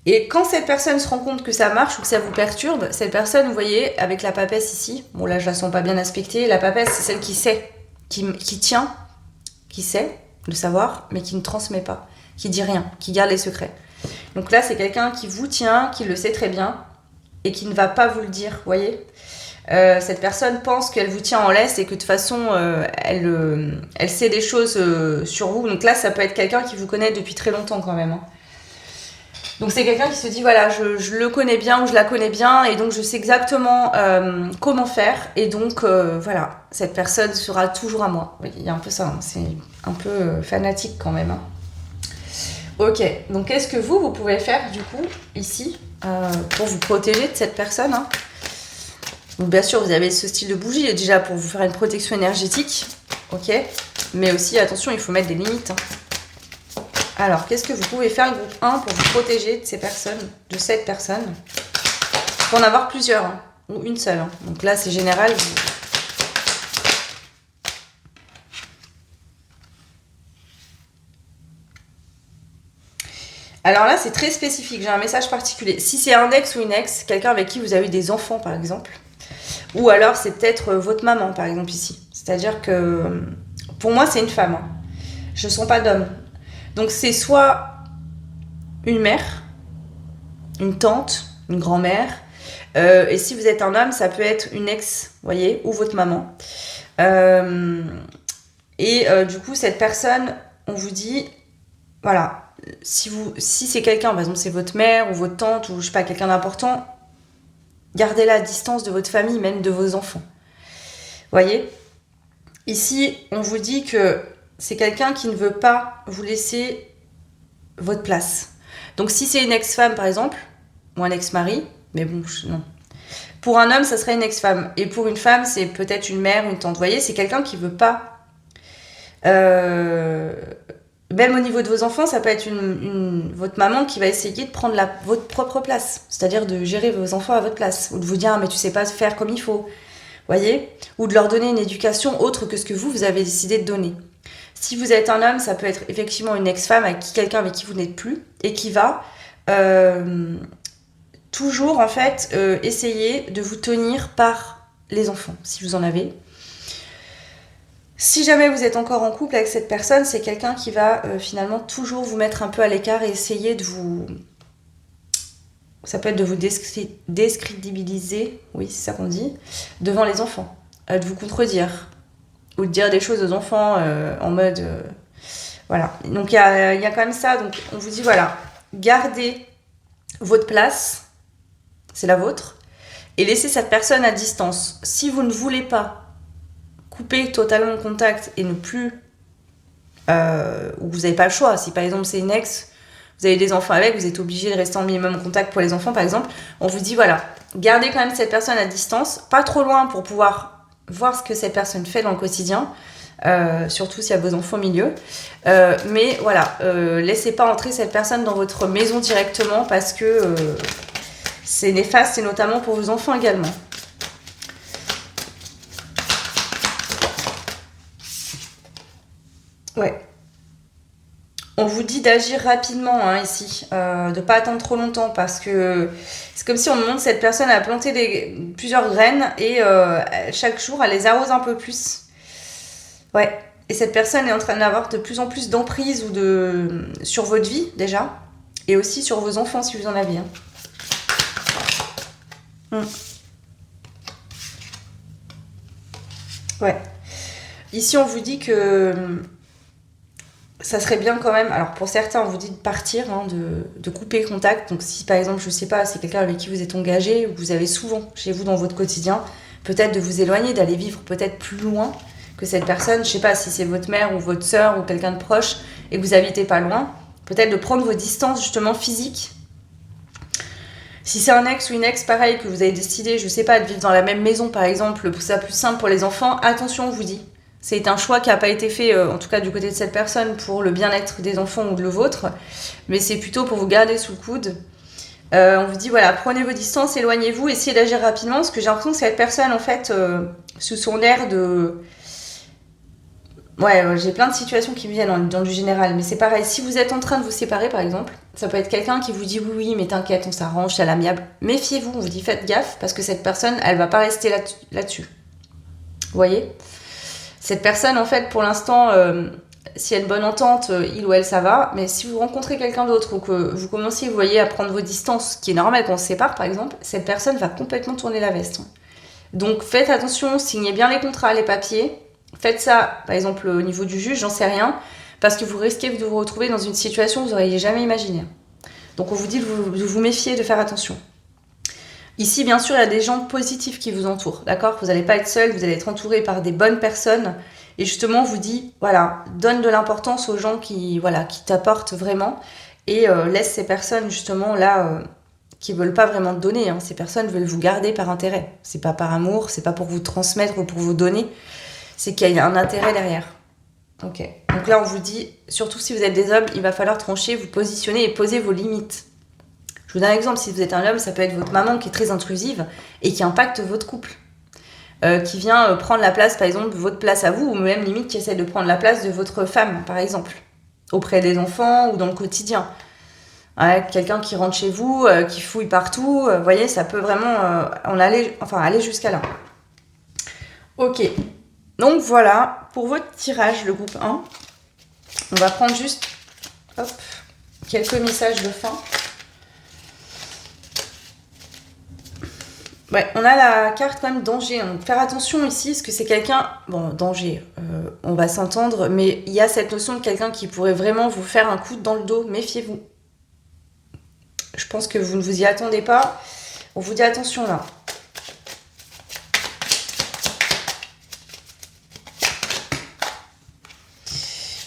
Et quand cette personne se rend compte que ça marche ou que ça vous perturbe, cette personne, vous voyez, avec la papesse ici, bon là je la sens pas bien aspectée, la papesse c'est celle qui sait, qui tient, qui sait le savoir, mais qui ne transmet pas, qui dit rien, qui garde les secrets. Donc là c'est quelqu'un qui vous tient, qui le sait très bien, et qui ne va pas vous le dire, vous voyez. Cette personne pense qu'elle vous tient en laisse et que de toute façon elle sait des choses sur vous. Donc là ça peut être quelqu'un qui vous connaît depuis très longtemps quand même, hein. Donc c'est quelqu'un qui se dit voilà, je le connais bien ou je la connais bien et donc je sais exactement comment faire, et donc voilà, cette personne sera toujours à moi. Oui, il y a un peu ça, hein. C'est un peu fanatique quand même, hein. Ok, donc qu'est-ce que vous pouvez faire du coup ici pour vous protéger de cette personne, hein. Donc bien sûr vous avez ce style de bougie déjà pour vous faire une protection énergétique, ok, mais aussi attention, il faut mettre des limites, hein. Alors qu'est-ce que vous pouvez faire groupe 1 pour vous protéger de ces personnes, de cette personne? Il faut en avoir plusieurs, hein, ou une seule, hein. Donc là c'est général. Alors là c'est très spécifique, j'ai un message particulier. Si c'est un ex ou une ex, quelqu'un avec qui vous avez eu des enfants par exemple, ou alors c'est peut-être votre maman par exemple ici. C'est-à-dire que pour moi c'est une femme, hein. Je ne sens pas d'homme. Donc c'est soit une mère, une tante, une grand-mère, et si vous êtes un homme, ça peut être une ex, vous voyez, ou votre maman. Du coup, cette personne, on vous dit, voilà, si c'est quelqu'un, par exemple c'est votre mère ou votre tante ou je sais pas, quelqu'un d'important, gardez-la à distance de votre famille, même de vos enfants. Vous voyez ? Ici, on vous dit que c'est quelqu'un qui ne veut pas vous laisser votre place. Donc si c'est une ex-femme par exemple, ou un ex-mari, mais bon, non. Pour un homme, ça serait une ex-femme. Et pour une femme, c'est peut-être une mère, une tante. Vous voyez, c'est quelqu'un qui veut pas... Même au niveau de vos enfants, ça peut être votre maman qui va essayer de prendre votre propre place. C'est-à-dire de gérer vos enfants à votre place. Ou de vous dire, ah, mais tu sais pas faire comme il faut. Voyez ? Ou de leur donner une éducation autre que ce que vous avez décidé de donner. Si vous êtes un homme, ça peut être effectivement une ex-femme, quelqu'un avec qui vous n'êtes plus, et qui va toujours en fait essayer de vous tenir par les enfants, si vous en avez. Si jamais vous êtes encore en couple avec cette personne, c'est quelqu'un qui va finalement toujours vous mettre un peu à l'écart et essayer de vous... Ça peut être de vous décrédibiliser, oui c'est ça qu'on dit, devant les enfants, de vous contredire, ou de dire des choses aux enfants en mode... voilà, donc il y a quand même ça, donc on vous dit voilà, gardez votre place, c'est la vôtre, et laissez cette personne à distance. Si vous ne voulez pas couper totalement le contact et ne plus... ou vous n'avez pas le choix, si par exemple c'est une ex, vous avez des enfants avec, vous êtes obligé de rester en minimum contact pour les enfants par exemple, on vous dit voilà, gardez quand même cette personne à distance, pas trop loin pour pouvoir voir ce que cette personne fait dans le quotidien, surtout s'il y a vos enfants au milieu, mais voilà, laissez pas entrer cette personne dans votre maison directement parce que c'est néfaste, et notamment pour vos enfants également. Ouais. On vous dit d'agir rapidement hein, ici, de pas attendre trop longtemps parce que c'est comme si on demande cette personne à planter plusieurs graines et chaque jour elle les arrose un peu plus. Ouais, Et cette personne est en train d'avoir de plus en plus d'emprise sur votre vie, déjà. Et aussi sur vos enfants, si vous en avez. Ouais. Ici, on vous dit que ça serait bien quand même. Alors, pour certains, on vous dit de partir, de couper contact. Donc, si par exemple, je sais pas, c'est quelqu'un avec qui vous êtes engagé, ou vous avez souvent chez vous dans votre quotidien, peut-être de vous éloigner, d'aller vivre peut-être plus loin que cette personne. Je sais pas si c'est votre mère ou votre sœur ou quelqu'un de proche et que vous habitez pas loin. Peut-être de prendre vos distances justement physiques. Si c'est un ex ou une ex, pareil, que vous avez décidé, je sais pas, de vivre dans la même maison par exemple, pour ça plus simple pour les enfants, attention, on vous dit. C'est un choix qui n'a pas été fait, en tout cas du côté de cette personne, pour le bien-être des enfants ou de le vôtre, mais c'est plutôt pour vous garder sous le coude. On vous dit, voilà, prenez vos distances, éloignez-vous, essayez d'agir rapidement, parce que j'ai l'impression que cette personne, en fait, sous son air de... Ouais, j'ai plein de situations qui me viennent dans du général, mais c'est pareil. Si vous êtes en train de vous séparer, par exemple, ça peut être quelqu'un qui vous dit oui, oui, mais t'inquiète, on s'arrange, c'est à l'amiable. Méfiez-vous, on vous dit faites gaffe, parce que cette personne, elle va pas rester là-dessus. Vous voyez ? Cette personne, en fait, pour l'instant, s'il y a une bonne entente, il ou elle, ça va. Mais si vous rencontrez quelqu'un d'autre ou que vous commencez, vous voyez, à prendre vos distances, ce qui est normal quand on se sépare, par exemple, cette personne va complètement tourner la veste. Donc faites attention, signez bien les contrats, les papiers. Faites ça, par exemple, au niveau du juge, j'en sais rien, parce que vous risquez de vous retrouver dans une situation que vous n'auriez jamais imaginée. Donc on vous dit de vous méfier, de faire attention. Ici, bien sûr, il y a des gens positifs qui vous entourent, d'accord ? Vous n'allez pas être seul, vous allez être entouré par des bonnes personnes. Et justement, on vous dit, voilà, donne de l'importance aux gens qui t'apportent vraiment. Et laisse ces personnes, justement, là, qui ne veulent pas vraiment te donner. Hein. Ces personnes veulent vous garder par intérêt. C'est pas par amour, c'est pas pour vous transmettre ou pour vous donner. C'est qu'il y a un intérêt derrière. Ok. Donc là, on vous dit, surtout si vous êtes des hommes, il va falloir trancher, vous positionner et poser vos limites. Je vous donne un exemple, si vous êtes un homme, ça peut être votre maman qui est très intrusive et qui impacte votre couple. Qui vient prendre la place, par exemple, de votre place à vous, ou même limite qui essaie de prendre la place de votre femme, par exemple, auprès des enfants ou dans le quotidien. Ouais, quelqu'un qui rentre chez vous, qui fouille partout, vous voyez, ça peut vraiment aller jusqu'à là. Ok. Donc voilà, pour votre tirage, le groupe 1, on va prendre juste quelques messages de fin. Ouais, on a la carte quand même danger, donc faire attention ici, parce que c'est quelqu'un... Bon, danger, on va s'entendre, mais il y a cette notion de quelqu'un qui pourrait vraiment vous faire un coup dans le dos, méfiez-vous. Je pense que vous ne vous y attendez pas, on vous dit attention là.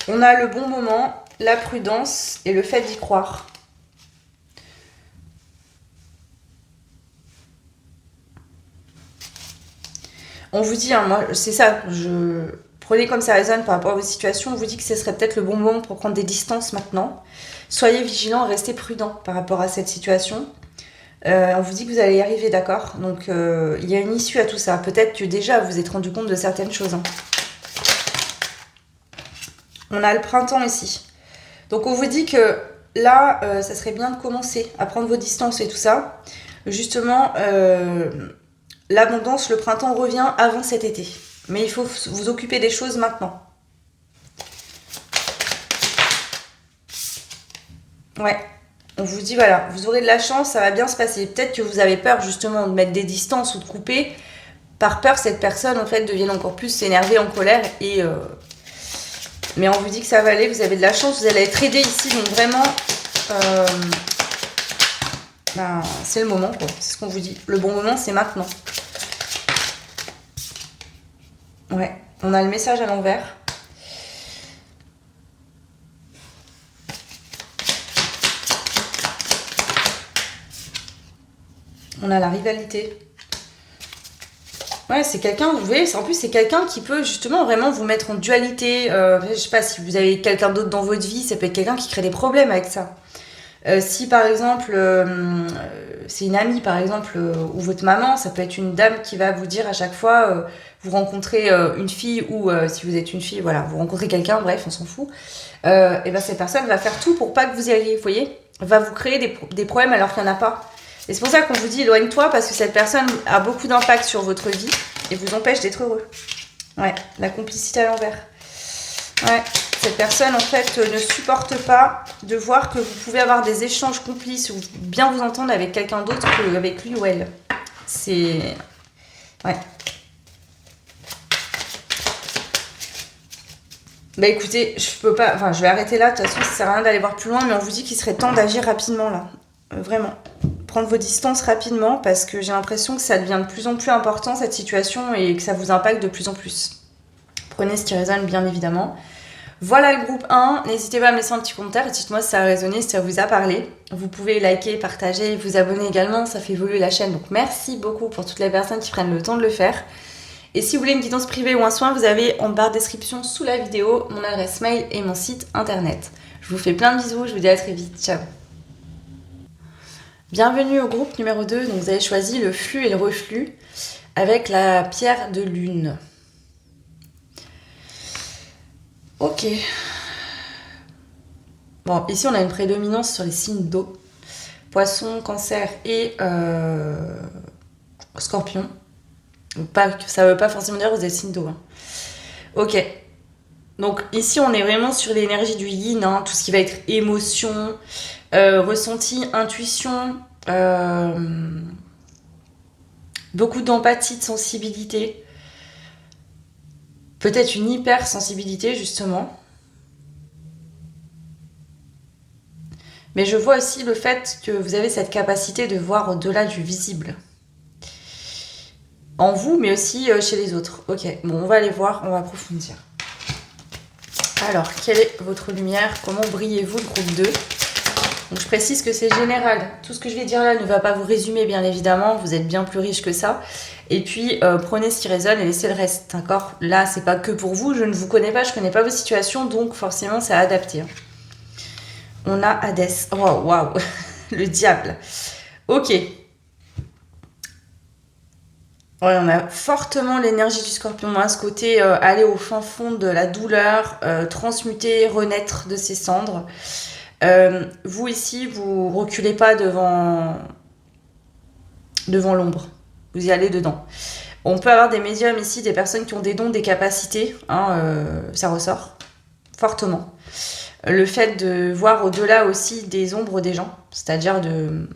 On a le bon moment, la prudence et le fait d'y croire. On vous dit, moi, c'est ça, prenez comme ça résonne par rapport à vos situations, on vous dit que ce serait peut-être le bon moment pour prendre des distances maintenant. Soyez vigilants, restez prudents par rapport à cette situation. On vous dit que vous allez y arriver, d'accord ? Donc, il y a une issue à tout ça. Peut-être que déjà, vous vous êtes rendu compte de certaines choses. Hein. On a le printemps ici. Donc on vous dit que là, ça serait bien de commencer à prendre vos distances et tout ça. Justement, l'abondance, le printemps revient avant cet été. Mais il faut vous occuper des choses maintenant. Ouais, on vous dit voilà, vous aurez de la chance, ça va bien se passer. Peut-être que vous avez peur justement de mettre des distances ou de couper. Par peur, cette personne en fait devienne encore plus s'énerver, en colère et... Mais on vous dit que ça va aller, vous avez de la chance, vous allez être aidé ici, donc vraiment, c'est le moment, quoi. C'est ce qu'on vous dit. Le bon moment, c'est maintenant. Ouais, on a le message à l'envers. On a la rivalité. Ouais, c'est quelqu'un, vous voyez, en plus c'est quelqu'un qui peut justement vraiment vous mettre en dualité. Je sais pas, si vous avez quelqu'un d'autre dans votre vie, ça peut être quelqu'un qui crée des problèmes avec ça. Si par exemple, c'est une amie par exemple, ou votre maman, ça peut être une dame qui va vous dire à chaque fois, vous rencontrez une fille ou si vous êtes une fille, voilà, vous rencontrez quelqu'un, bref, on s'en fout. Et ben cette personne va faire tout pour pas que vous y alliez, vous voyez, va vous créer des problèmes alors qu'il n'y en a pas. Et c'est pour ça qu'on vous dit éloigne-toi parce que cette personne a beaucoup d'impact sur votre vie et vous empêche d'être heureux. Ouais, la complicité à l'envers. Ouais, cette personne en fait ne supporte pas de voir que vous pouvez avoir des échanges complices ou bien vous entendre avec quelqu'un d'autre qu'avec lui ou elle. C'est... Ouais. Bah écoutez, je peux pas... Enfin, je vais arrêter là. De toute façon, ça sert à rien d'aller voir plus loin, mais on vous dit qu'il serait temps d'agir rapidement là. Vraiment. Prendre vos distances rapidement parce que j'ai l'impression que ça devient de plus en plus important cette situation et que ça vous impacte de plus en plus. Prenez ce qui résonne bien évidemment. Voilà le groupe 1. N'hésitez pas à me laisser un petit commentaire et dites-moi si ça a résonné, si ça vous a parlé. Vous pouvez liker, partager, vous abonner également, ça fait évoluer la chaîne. Donc merci beaucoup pour toutes les personnes qui prennent le temps de le faire. Et si vous voulez une guidance privée ou un soin, vous avez en barre de description sous la vidéo mon adresse mail et mon site internet. Je vous fais plein de bisous, je vous dis à très vite. Ciao. Bienvenue au groupe numéro 2. Donc vous avez choisi le flux et le reflux avec la pierre de lune. Ok. Bon, ici on a une prédominance sur les signes d'eau. Poisson, cancer et scorpion. Ça veut pas forcément dire que vous êtes signe d'eau. Hein. Ok. Donc ici on est vraiment sur l'énergie du yin, hein, tout ce qui va être émotion, ressenti, intuition, beaucoup d'empathie, de sensibilité. Peut-être une hypersensibilité justement. Mais je vois aussi le fait que vous avez cette capacité de voir au-delà du visible. En vous, mais aussi chez les autres. Ok, bon, on va aller voir, on va approfondir. Alors, quelle est votre lumière? Comment brillez-vous, le groupe 2? Donc, je précise que c'est général. Tout ce que je vais dire là ne va pas vous résumer, bien évidemment. Vous êtes bien plus riche que ça. Et puis, prenez ce qui résonne et laissez le reste, d'accord? Là, c'est pas que pour vous. Je ne vous connais pas, je connais pas vos situations. Donc, forcément, c'est à adapter. On a Hadès. Oh, waouh. Le diable. Ok. Ouais, on a fortement l'énergie du scorpion, hein, ce côté aller au fin fond de la douleur, transmuter, renaître de ses cendres. Vous ici, vous reculez pas devant l'ombre, vous y allez dedans. On peut avoir des médiums ici, des personnes qui ont des dons, des capacités, hein, ça ressort fortement. Le fait de voir au-delà aussi des ombres des gens, c'est-à-dire de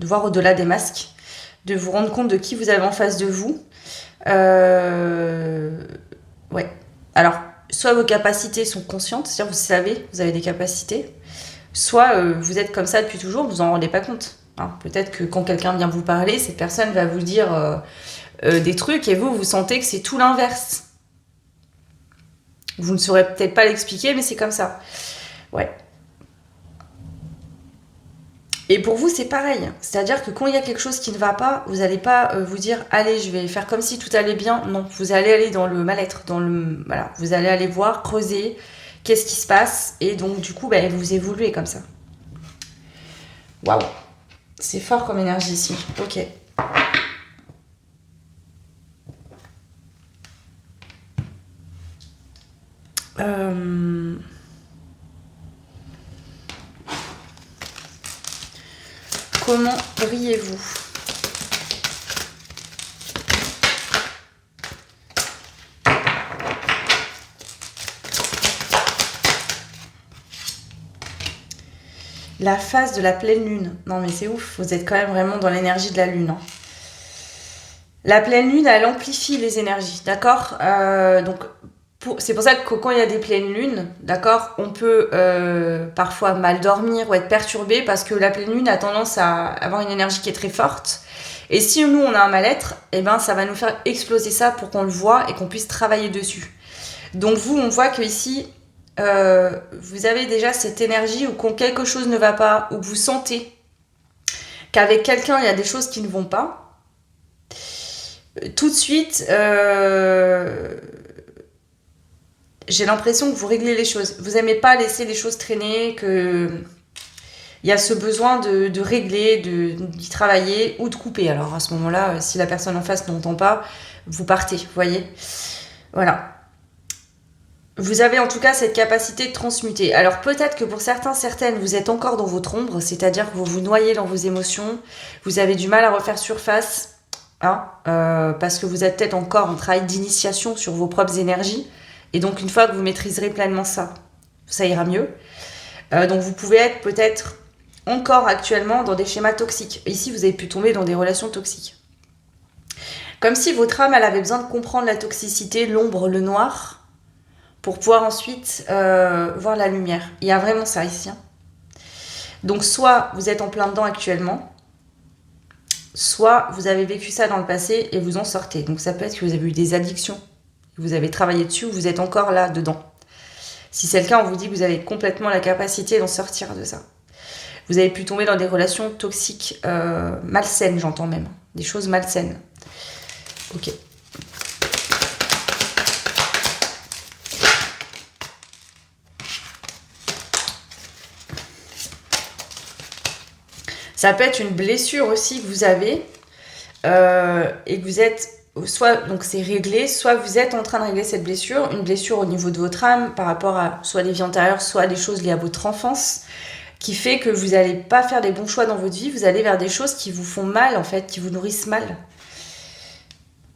voir au-delà des masques, de vous rendre compte de qui vous avez en face de vous. Ouais. Alors, soit vos capacités sont conscientes, c'est-à-dire vous savez, vous avez des capacités, soit vous êtes comme ça depuis toujours, vous en rendez pas compte. Hein. Peut-être que quand quelqu'un vient vous parler, cette personne va vous dire des trucs et vous sentez que c'est tout l'inverse. Vous ne saurez peut-être pas l'expliquer, mais c'est comme ça. Ouais. Et pour vous, c'est pareil. C'est-à-dire que quand il y a quelque chose qui ne va pas, vous n'allez pas vous dire « Allez, je vais faire comme si tout allait bien ». Non, vous allez aller dans le mal-être. Voilà. Vous allez aller voir, creuser, qu'est-ce qui se passe. Et donc, du coup, vous évoluez comme ça. Waouh. C'est fort comme énergie ici. Ok. Comment brillez-vous? La phase de la pleine lune. Non mais c'est ouf, vous êtes quand même vraiment dans l'énergie de la lune. Hein. La pleine lune, elle amplifie les énergies, d'accord? Donc c'est pour ça que quand il y a des pleines lunes, d'accord, on peut parfois mal dormir ou être perturbé parce que la pleine lune a tendance à avoir une énergie qui est très forte. Et si nous, on a un mal-être, eh ben, ça va nous faire exploser ça pour qu'on le voit et qu'on puisse travailler dessus. Donc vous, on voit que ici, vous avez déjà cette énergie où quand quelque chose ne va pas, ou que vous sentez qu'avec quelqu'un, il y a des choses qui ne vont pas, tout de suite... j'ai l'impression que vous réglez les choses. Vous n'aimez pas laisser les choses traîner, qu'il y a ce besoin de régler, d'y travailler ou de couper. Alors à ce moment-là, si la personne en face n'entend pas, vous partez, vous voyez. Voilà. Vous avez en tout cas cette capacité de transmuter. Alors peut-être que pour certains, certaines, vous êtes encore dans votre ombre, c'est-à-dire que vous vous noyez dans vos émotions, vous avez du mal à refaire surface, hein, parce que vous êtes peut-être encore en travail d'initiation sur vos propres énergies. Et donc, une fois que vous maîtriserez pleinement ça, ça ira mieux. Donc, vous pouvez être peut-être encore actuellement dans des schémas toxiques. Ici, vous avez pu tomber dans des relations toxiques. Comme si votre âme, elle avait besoin de comprendre la toxicité, l'ombre, le noir, pour pouvoir ensuite voir la lumière. Il y a vraiment ça ici. Donc, soit vous êtes en plein dedans actuellement, soit vous avez vécu ça dans le passé et vous en sortez. Donc, ça peut être que vous avez eu des addictions, vous avez travaillé dessus ou vous êtes encore là, dedans. Si c'est le cas, on vous dit que vous avez complètement la capacité d'en sortir de ça. Vous avez pu tomber dans des relations toxiques, malsaines, j'entends même. Des choses malsaines. Ok. Ça peut être une blessure aussi que vous avez et que vous êtes soit donc c'est réglé, soit vous êtes en train de régler cette blessure, une blessure au niveau de votre âme par rapport à soit des vies antérieures, soit des choses liées à votre enfance, qui fait que vous n'allez pas faire des bons choix dans votre vie, vous allez vers des choses qui vous font mal en fait, qui vous nourrissent mal.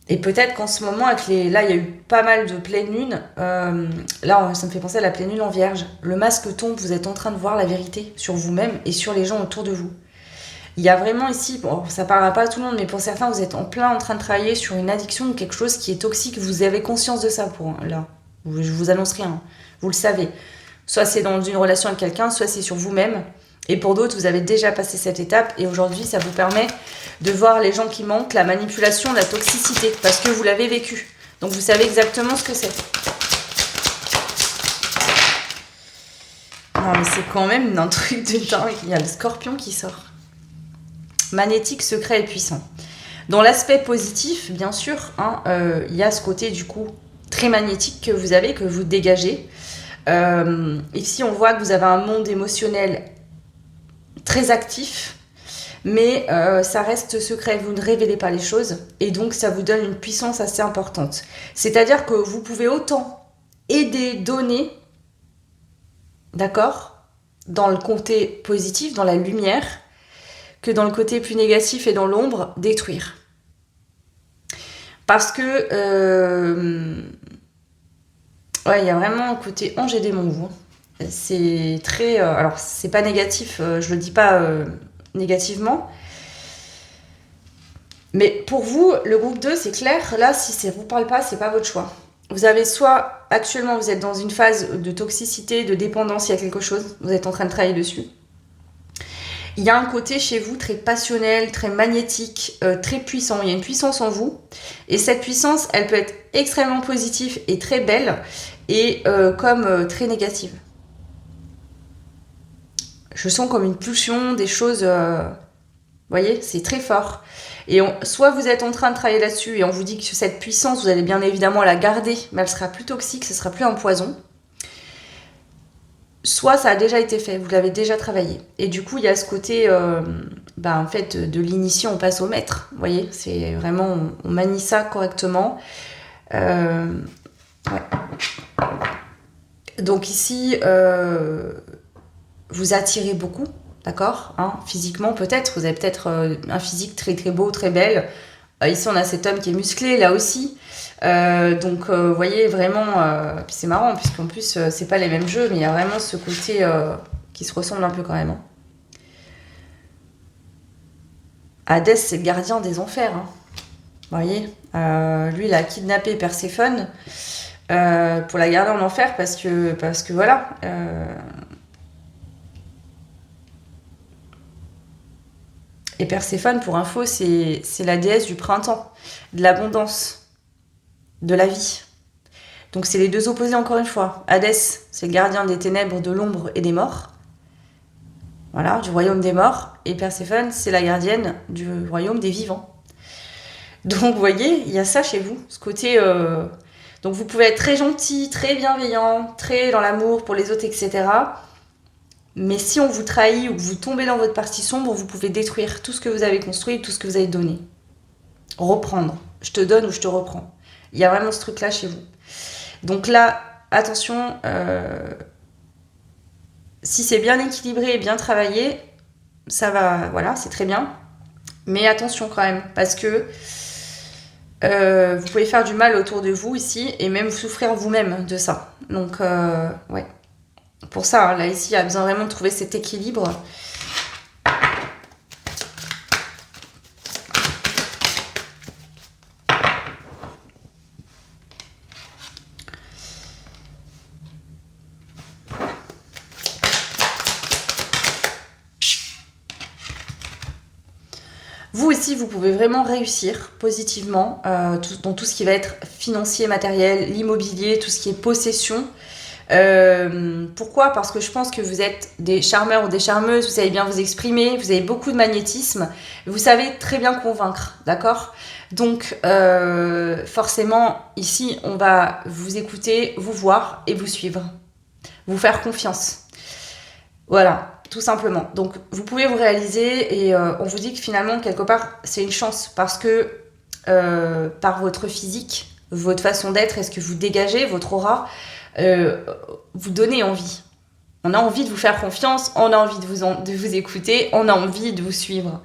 Et peut-être qu'en ce moment, là il y a eu pas mal de pleine lune, là ça me fait penser à la pleine lune en Vierge. Le masque tombe, vous êtes en train de voir la vérité sur vous-même et sur les gens autour de vous. Il y a vraiment ici, bon, ça parlera pas à tout le monde, mais pour certains, vous êtes en plein en train de travailler sur une addiction ou quelque chose qui est toxique. Vous avez conscience de ça, là. Je vous annonce rien, vous le savez. Soit c'est dans une relation avec quelqu'un, soit c'est sur vous-même. Et pour d'autres, vous avez déjà passé cette étape et aujourd'hui, ça vous permet de voir les gens qui manquent, la manipulation, la toxicité, parce que vous l'avez vécu. Donc vous savez exactement ce que c'est. Non mais c'est quand même un truc de dingue. Il y a le scorpion qui sort. Magnétique, secret et puissant. Dans l'aspect positif, bien sûr, il y a ce côté du coup très magnétique que vous avez, que vous dégagez. Ici, on voit que vous avez un monde émotionnel très actif, mais ça reste secret, vous ne révélez pas les choses, et donc ça vous donne une puissance assez importante. C'est-à-dire que vous pouvez autant aider, donner, d'accord, dans le côté positif, dans la lumière, que dans le côté plus négatif et dans l'ombre, détruire. Parce que ouais, il y a vraiment un côté ange et démon, vous. C'est très... alors, c'est pas négatif, je le dis pas négativement. Mais pour vous, le groupe 2, c'est clair. Là, si ça vous parle pas, c'est pas votre choix. Vous avez soit, actuellement, vous êtes dans une phase de toxicité, de dépendance, il y a quelque chose, vous êtes en train de travailler dessus. Il y a un côté chez vous très passionnel, très magnétique, très puissant. Il y a une puissance en vous. Et cette puissance, elle peut être extrêmement positive et très belle et comme très négative. Je sens comme une pulsion, des choses... vous voyez, c'est très fort. Et soit vous êtes en train de travailler là-dessus et on vous dit que cette puissance, vous allez bien évidemment la garder, mais elle sera plus toxique, ce sera plus un poison. Soit ça a déjà été fait, vous l'avez déjà travaillé. Et du coup, il y a ce côté, en fait, de l'initié, on passe au maître. Vous voyez, c'est vraiment, on manie ça correctement. Ouais. Donc ici, vous attirez beaucoup, d'accord, physiquement peut-être, vous avez peut-être un physique très très beau, très belle. Ici, on a cet homme qui est musclé, là aussi. Donc, vous voyez, vraiment... puis c'est marrant, puisqu'en plus, c'est pas les mêmes jeux, mais il y a vraiment ce côté qui se ressemble un peu quand même. Hadès, c'est le gardien des enfers. Vous voyez, lui, il a kidnappé Perséphone pour la garder en enfer parce que voilà... Et Perséphone, pour info, c'est la déesse du printemps, de l'abondance, de la vie. Donc c'est les deux opposés encore une fois. Hadès, c'est le gardien des ténèbres, de l'ombre et des morts. Voilà, du royaume des morts. Et Perséphone, c'est la gardienne du royaume des vivants. Donc vous voyez, il y a ça chez vous, ce côté... Donc vous pouvez être très gentil, très bienveillant, très dans l'amour pour les autres, etc. Mais si on vous trahit ou que vous tombez dans votre partie sombre, vous pouvez détruire tout ce que vous avez construit, tout ce que vous avez donné. Reprendre. Je te donne ou je te reprends. Il y a vraiment ce truc-là chez vous. Donc là, attention, si c'est bien équilibré et bien travaillé, ça va, voilà, c'est très bien. Mais attention quand même, parce que Vous pouvez faire du mal autour de vous ici et même souffrir vous-même de ça. Donc, ouais. Pour ça, hein, là, ici, il y a besoin vraiment de trouver cet équilibre. Vous aussi, vous pouvez vraiment réussir positivement dans tout ce qui va être financier, matériel, l'immobilier, tout ce qui est possession. Pourquoi? Parce que je pense que vous êtes des charmeurs ou des charmeuses, vous savez bien vous exprimer, vous avez beaucoup de magnétisme, vous savez très bien convaincre, d'accord? Donc forcément, ici, on va vous écouter, vous voir et vous suivre, vous faire confiance. Voilà, tout simplement. Donc vous pouvez vous réaliser et on vous dit que finalement, quelque part, c'est une chance parce que par votre physique, votre façon d'être et ce que vous dégagez, votre aura, vous donnez envie. On a envie de vous faire confiance, on a envie de vous écouter, on a envie de vous suivre.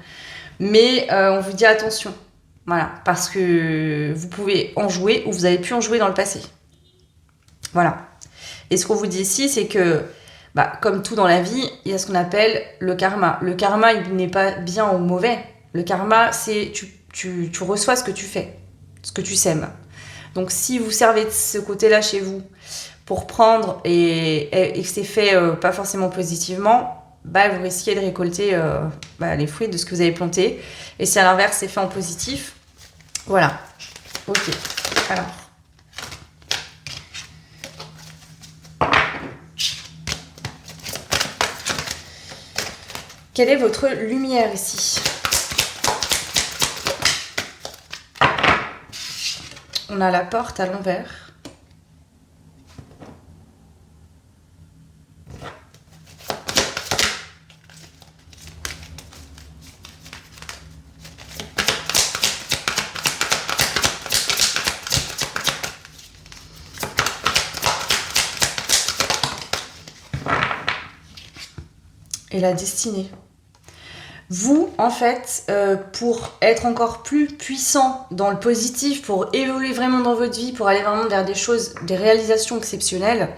Mais on vous dit attention, voilà, parce que vous pouvez en jouer ou vous avez pu en jouer dans le passé. Voilà. Et ce qu'on vous dit ici, c'est que, comme tout dans la vie, il y a ce qu'on appelle le karma. Le karma, il n'est pas bien ou mauvais. Le karma, c'est tu reçois ce que tu fais, ce que tu sèmes. Donc si vous servez de ce côté-là chez vous pour prendre et que c'est fait pas forcément positivement, vous risquez de récolter les fruits de ce que vous avez planté. Et si à l'inverse c'est fait en positif, voilà. Ok. Alors. Quelle est votre lumière ici? On a la porte à l'envers. Et la destinée. Vous, en fait, pour être encore plus puissant dans le positif, pour évoluer vraiment dans votre vie, pour aller vraiment vers des choses, des réalisations exceptionnelles,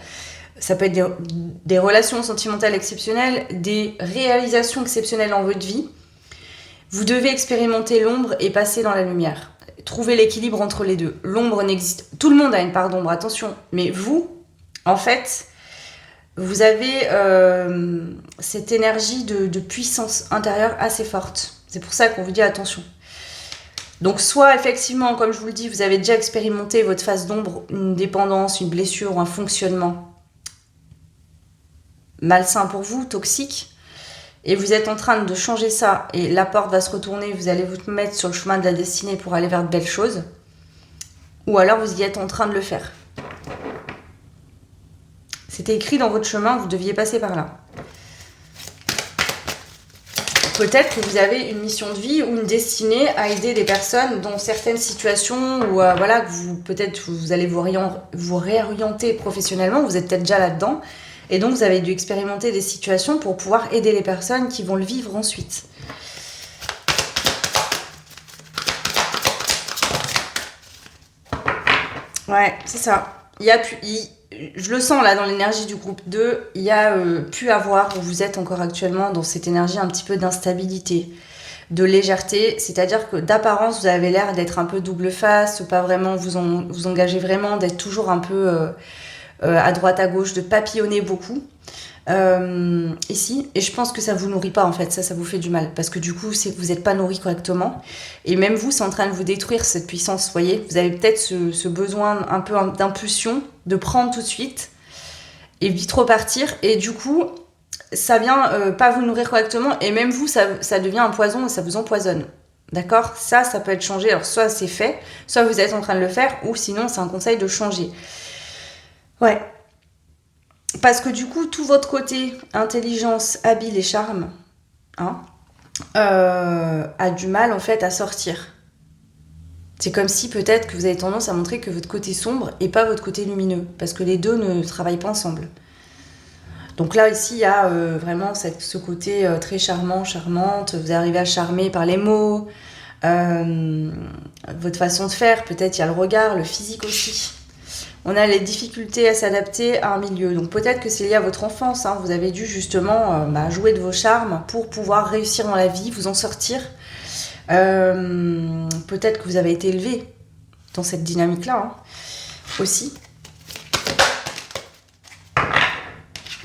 ça peut être des relations sentimentales exceptionnelles, des réalisations exceptionnelles dans votre vie, vous devez expérimenter l'ombre et passer dans la lumière. Trouver l'équilibre entre les deux. L'ombre n'existe... Tout le monde a une part d'ombre, attention. Mais vous, en fait... Vous avez cette énergie de puissance intérieure assez forte. C'est pour ça qu'on vous dit attention. Donc soit effectivement, comme je vous le dis, vous avez déjà expérimenté votre phase d'ombre, une dépendance, une blessure ou un fonctionnement malsain pour vous, toxique, et vous êtes en train de changer ça, et la porte va se retourner, vous allez vous mettre sur le chemin de la destinée pour aller vers de belles choses, ou alors vous y êtes en train de le faire. C'était écrit dans votre chemin, vous deviez passer par là. Peut-être que vous avez une mission de vie ou une destinée à aider des personnes dans certaines situations où que vous allez vous réorienter professionnellement, vous êtes peut-être déjà là-dedans, et donc vous avez dû expérimenter des situations pour pouvoir aider les personnes qui vont le vivre ensuite. Ouais, c'est ça. Je le sens là dans l'énergie du groupe 2, il y a pu avoir, où vous êtes encore actuellement, dans cette énergie un petit peu d'instabilité, de légèreté, c'est-à-dire que d'apparence vous avez l'air d'être un peu double face, pas vraiment vous engager vraiment, d'être toujours un peu à droite à gauche, de papillonner beaucoup ici, et je pense que ça vous nourrit pas en fait, ça vous fait du mal, parce que du coup c'est que vous n'êêtes pas nourri correctement, et même vous c'est en train de vous détruire cette puissance, vous voyez, vous avez peut-être ce besoin un peu d'impulsion, de prendre tout de suite, et vite repartir, et du coup ça vient pas vous nourrir correctement, et même vous ça devient un poison, et ça vous empoisonne, d'accord? Ça peut être changé, alors soit c'est fait, soit vous êtes en train de le faire, ou sinon c'est un conseil de changer. Ouais. Parce que du coup, tout votre côté intelligence, habile et charme a du mal en fait à sortir. C'est comme si peut-être que vous avez tendance à montrer que votre côté sombre et pas votre côté lumineux, parce que les deux ne travaillent pas ensemble. Donc là, ici, il y a vraiment ce côté très charmant, charmante, vous arrivez à charmer par les mots, votre façon de faire, peut-être il y a le regard, le physique aussi. On a les difficultés à s'adapter à un milieu. Donc peut-être que c'est lié à votre enfance. Hein. Vous avez dû justement jouer de vos charmes pour pouvoir réussir dans la vie, vous en sortir. Peut-être que vous avez été élevé dans cette dynamique-là hein, aussi.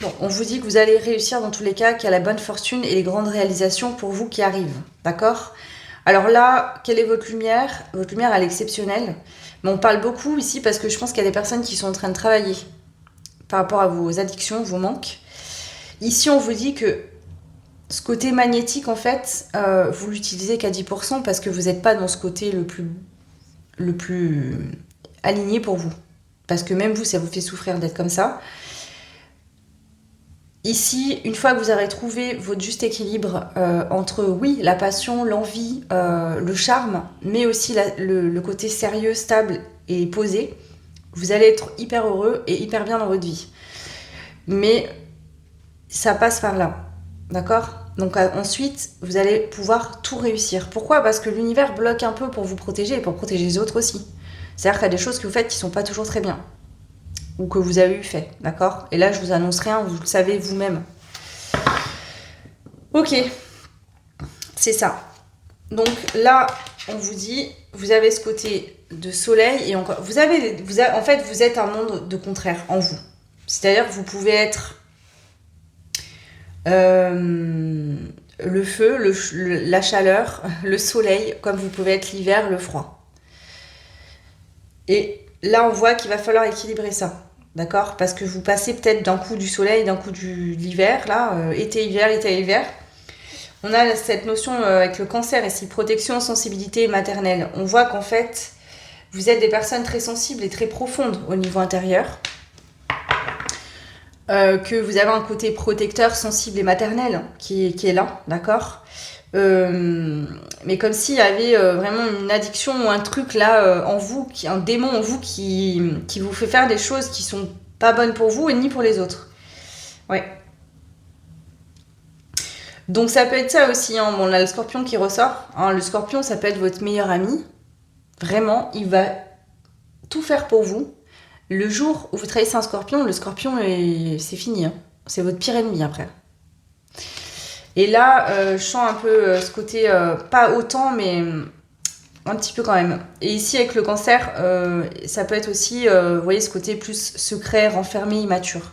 Bon, on vous dit que vous allez réussir dans tous les cas, qu'il y a la bonne fortune et les grandes réalisations pour vous qui arrivent. D'accord ? Alors là, quelle est votre lumière ? Votre lumière, elle est exceptionnelle. Mais on parle beaucoup ici parce que je pense qu'il y a des personnes qui sont en train de travailler par rapport à vos addictions, vos manques. Ici, on vous dit que ce côté magnétique, en fait, vous l'utilisez qu'à 10% parce que vous n'êtes pas dans ce côté le plus aligné pour vous. Parce que même vous, ça vous fait souffrir d'être comme ça. Ici, une fois que vous aurez trouvé votre juste équilibre entre, oui, la passion, l'envie, le charme, mais aussi le côté sérieux, stable et posé, vous allez être hyper heureux et hyper bien dans votre vie. Mais ça passe par là, d'accord ? Donc ensuite, vous allez pouvoir tout réussir. Pourquoi ? Parce que l'univers bloque un peu pour vous protéger et pour protéger les autres aussi. C'est-à-dire qu'il y a des choses que vous faites qui ne sont pas toujours très bien. Ou que vous avez eu fait, d'accord ? Et là, je vous annonce rien, vous le savez vous-même. Ok, c'est ça. Donc là, on vous dit, vous avez ce côté de soleil et encore, en fait, vous êtes un monde de contraire en vous. C'est-à-dire que vous pouvez être le feu, la chaleur, le soleil, comme vous pouvez être l'hiver, le froid. Et là, on voit qu'il va falloir équilibrer ça. D'accord ? Parce que vous passez peut-être d'un coup du soleil, d'un coup de l'hiver, là, été-hiver, été-hiver. On a cette notion avec le cancer ici, protection, sensibilité maternelle. On voit qu'en fait, vous êtes des personnes très sensibles et très profondes au niveau intérieur. Que vous avez un côté protecteur, sensible et maternel qui est là, d'accord ? Mais comme s'il y avait vraiment une addiction ou un truc là en vous, un démon en vous qui vous fait faire des choses qui sont pas bonnes pour vous et ni pour les autres. Ouais. Donc ça peut être ça aussi. Hein. Bon, on a le scorpion qui ressort. Hein. Le scorpion, ça peut être votre meilleur ami. Vraiment, il va tout faire pour vous. Le jour où vous trahissez un scorpion, le scorpion, c'est fini. Hein. C'est votre pire ennemi après. Et là, je sens un peu ce côté, pas autant, mais un petit peu quand même. Et ici, avec le cancer, ça peut être aussi, vous voyez, ce côté plus secret, renfermé, immature.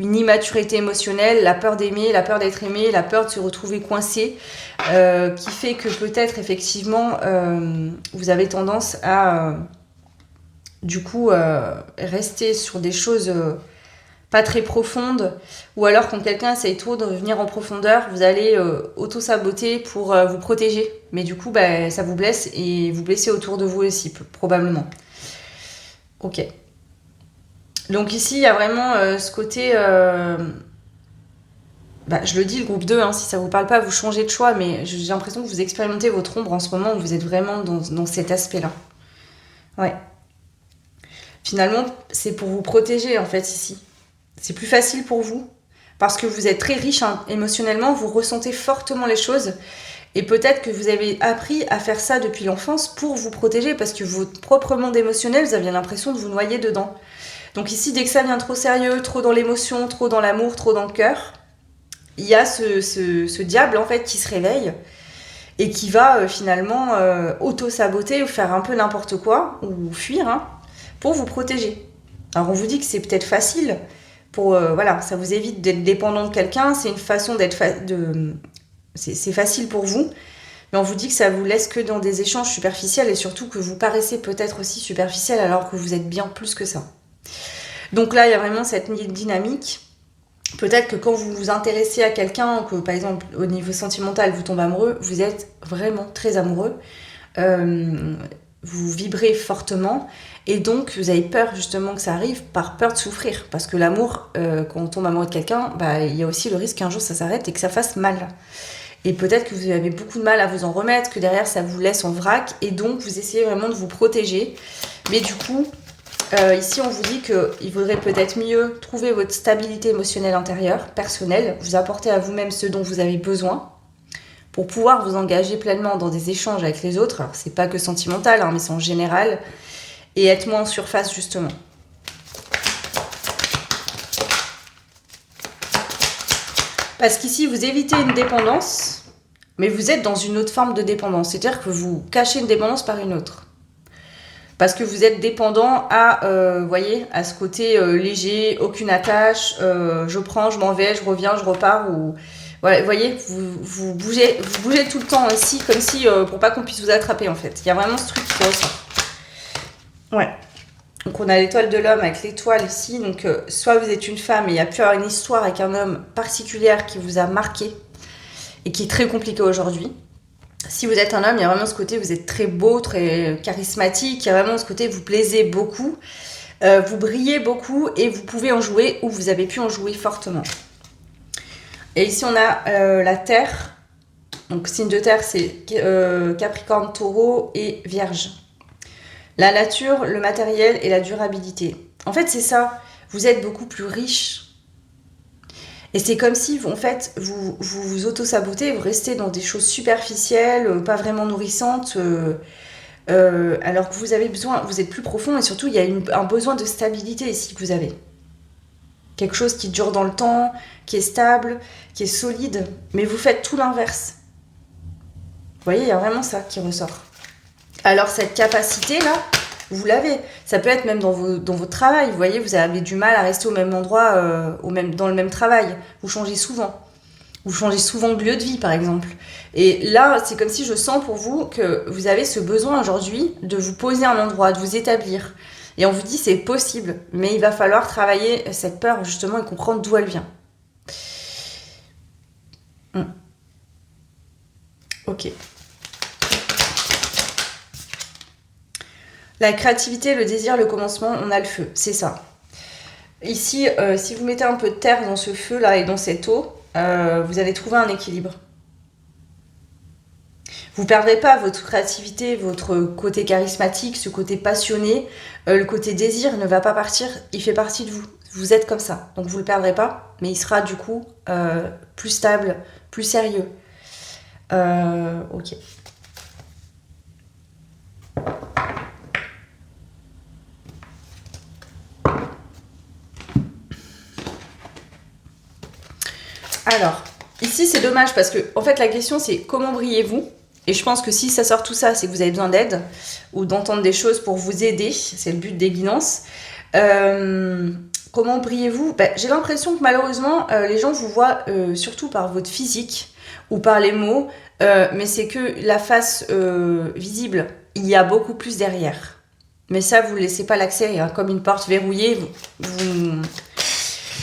Une immaturité émotionnelle, la peur d'aimer, la peur d'être aimé, la peur de se retrouver coincé, qui fait que peut-être, effectivement, vous avez tendance à, du coup, rester sur des choses... pas très profonde, ou alors quand quelqu'un essaye trop de venir en profondeur, vous allez auto-saboter pour vous protéger. Mais du coup, ça vous blesse et vous blessez autour de vous aussi, probablement. Ok. Donc ici, il y a vraiment ce côté... je le dis, le groupe 2, hein, si ça vous parle pas, vous changez de choix, mais j'ai l'impression que vous expérimentez votre ombre en ce moment, où vous êtes vraiment dans cet aspect-là. Ouais. Finalement, c'est pour vous protéger, en fait, ici. C'est plus facile pour vous parce que vous êtes très riche hein, émotionnellement, vous ressentez fortement les choses et peut-être que vous avez appris à faire ça depuis l'enfance pour vous protéger parce que votre propre monde émotionnel, vous aviez l'impression de vous noyer dedans. Donc ici, dès que ça devient trop sérieux, trop dans l'émotion, trop dans l'amour, trop dans le cœur, il y a ce diable en fait qui se réveille et qui va finalement auto-saboter ou faire un peu n'importe quoi ou fuir hein, pour vous protéger. Alors on vous dit que c'est peut-être facile, ça vous évite d'être dépendant de quelqu'un, c'est une façon c'est facile pour vous, mais on vous dit que ça vous laisse que dans des échanges superficiels et surtout que vous paraissez peut-être aussi superficiel alors que vous êtes bien plus que ça. Donc là, il y a vraiment cette dynamique. Peut-être que quand vous vous intéressez à quelqu'un, que par exemple au niveau sentimental vous tombez amoureux, vous êtes vraiment très amoureux, vous vibrez fortement et donc vous avez peur justement que ça arrive par peur de souffrir parce que l'amour, quand on tombe amoureux de quelqu'un, il y a aussi le risque qu'un jour ça s'arrête et que ça fasse mal. Et peut-être que vous avez beaucoup de mal à vous en remettre, que derrière ça vous laisse en vrac et donc vous essayez vraiment de vous protéger. Mais du coup, ici on vous dit qu'il vaudrait peut-être mieux trouver votre stabilité émotionnelle intérieure, personnelle, vous apporter à vous-même ce dont vous avez besoin pour pouvoir vous engager pleinement dans des échanges avec les autres. Alors, c'est pas que sentimental, hein, mais c'est en général, et être moins en surface, justement. Parce qu'ici, vous évitez une dépendance, mais vous êtes dans une autre forme de dépendance. C'est-à-dire que vous cachez une dépendance par une autre. Parce que vous êtes dépendant à, voyez, à ce côté léger, aucune attache, je prends, je m'en vais, je reviens, je repars. Ou... Voilà, vous voyez, vous bougez tout le temps ici, comme si, pour pas qu'on puisse vous attraper, en fait. Il y a vraiment ce truc qui ressort. Ouais. Donc on a l'étoile de l'homme avec l'étoile ici. Donc soit vous êtes une femme et il y a pu avoir une histoire avec un homme particulière qui vous a marqué et qui est très compliqué aujourd'hui. Si vous êtes un homme, il y a vraiment ce côté, vous êtes très beau, très charismatique, il y a vraiment ce côté, vous plaisez beaucoup, vous brillez beaucoup et vous pouvez en jouer ou vous avez pu en jouer fortement. Et ici on a la Terre, donc signe de Terre c'est Capricorne, Taureau et Vierge. La nature, le matériel et la durabilité. En fait c'est ça, vous êtes beaucoup plus riche. Et c'est comme si, en fait, vous auto-sabotez, vous restez dans des choses superficielles, pas vraiment nourrissantes, alors que vous avez besoin, vous êtes plus profond et surtout, il y a un besoin de stabilité ici que vous avez. Quelque chose qui dure dans le temps, qui est stable, qui est solide, mais vous faites tout l'inverse. Vous voyez, il y a vraiment ça qui ressort. Alors, cette capacité-là, vous l'avez. Ça peut être même dans votre travail. Vous voyez, vous avez du mal à rester au même endroit, dans le même travail. Vous changez souvent. Vous changez souvent de lieu de vie, par exemple. Et là, c'est comme si je sens pour vous que vous avez ce besoin aujourd'hui de vous poser à un endroit, de vous établir. Et on vous dit c'est possible, mais il va falloir travailler cette peur justement et comprendre d'où elle vient. Ok. La créativité, le désir, le commencement, on a le feu, c'est ça. Ici, si vous mettez un peu de terre dans ce feu-là et dans cette eau, vous allez trouver un équilibre. Vous ne perdrez pas votre créativité, votre côté charismatique, ce côté passionné. Le côté désir ne va pas partir, il fait partie de vous. Vous êtes comme ça, donc vous ne le perdrez pas, mais il sera du coup plus stable, plus sérieux. Ok. Alors, ici c'est dommage parce que en fait la question c'est comment brillez-vous? Et je pense que si ça sort tout ça, c'est que vous avez besoin d'aide ou d'entendre des choses pour vous aider. C'est le but des guidances. Comment brillez-vous? J'ai l'impression que malheureusement, les gens vous voient surtout par votre physique ou par les mots. Mais c'est que la face visible, il y a beaucoup plus derrière. Mais ça, vous ne laissez pas l'accès. Hein, comme une porte verrouillée,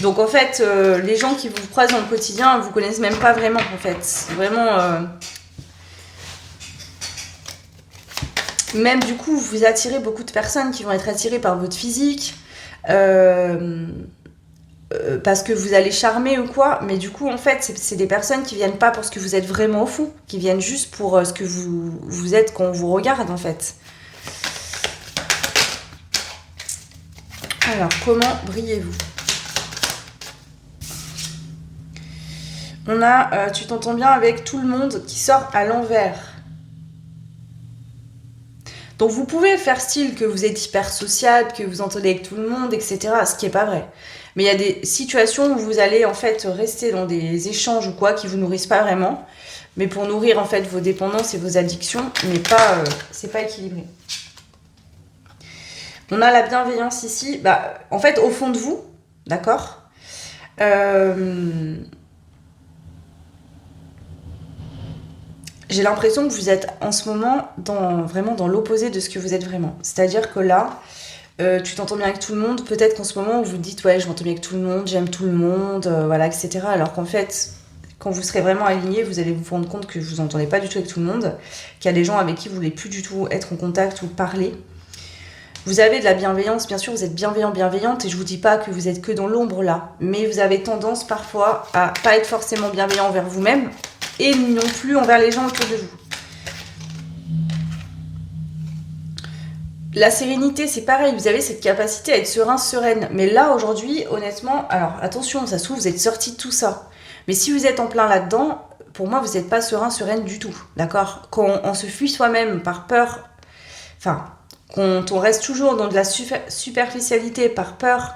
Donc en fait, les gens qui vous croisent dans le quotidien, vous connaissent même pas vraiment en fait. Vraiment, même du coup, vous attirez beaucoup de personnes qui vont être attirées par votre physique, parce que vous allez charmer ou quoi. Mais du coup, en fait, c'est des personnes qui viennent pas pour ce que vous êtes vraiment au fond, qui viennent juste pour ce que vous êtes quand on vous regarde en fait. Alors, comment brillez-vous? On a tu t'entends bien avec tout le monde qui sort à l'envers. Donc vous pouvez faire style que vous êtes hyper sociable, que vous entendez avec tout le monde, etc. Ce qui n'est pas vrai. Mais il y a des situations où vous allez en fait rester dans des échanges ou quoi qui vous nourrissent pas vraiment, mais pour nourrir en fait vos dépendances et vos addictions, mais pas, c'est pas équilibré. On a la bienveillance ici. En fait, au fond de vous, d'accord, j'ai l'impression que vous êtes en ce moment vraiment dans l'opposé de ce que vous êtes vraiment. C'est-à-dire que là, tu t'entends bien avec tout le monde. Peut-être qu'en ce moment, vous dites « Ouais, je m'entends bien avec tout le monde, j'aime tout le monde, voilà, etc. » Alors qu'en fait, quand vous serez vraiment aligné, vous allez vous rendre compte que vous vous entendez pas du tout avec tout le monde, qu'il y a des gens avec qui vous voulez plus du tout être en contact ou parler. Vous avez de la bienveillance, bien sûr, vous êtes bienveillant, bienveillante, et je vous dis pas que vous êtes que dans l'ombre là, mais vous avez tendance parfois à pas être forcément bienveillant envers vous-même, et non plus envers les gens autour de vous. La sérénité, c'est pareil, vous avez cette capacité à être serein, sereine. Mais là, aujourd'hui, honnêtement, alors attention, ça se trouve, vous êtes sorti de tout ça. Mais si vous êtes en plein là-dedans, pour moi, vous n'êtes pas serein, sereine du tout, d'accord? Quand on se fuit soi-même par peur, enfin, quand on reste toujours dans de la superficialité par peur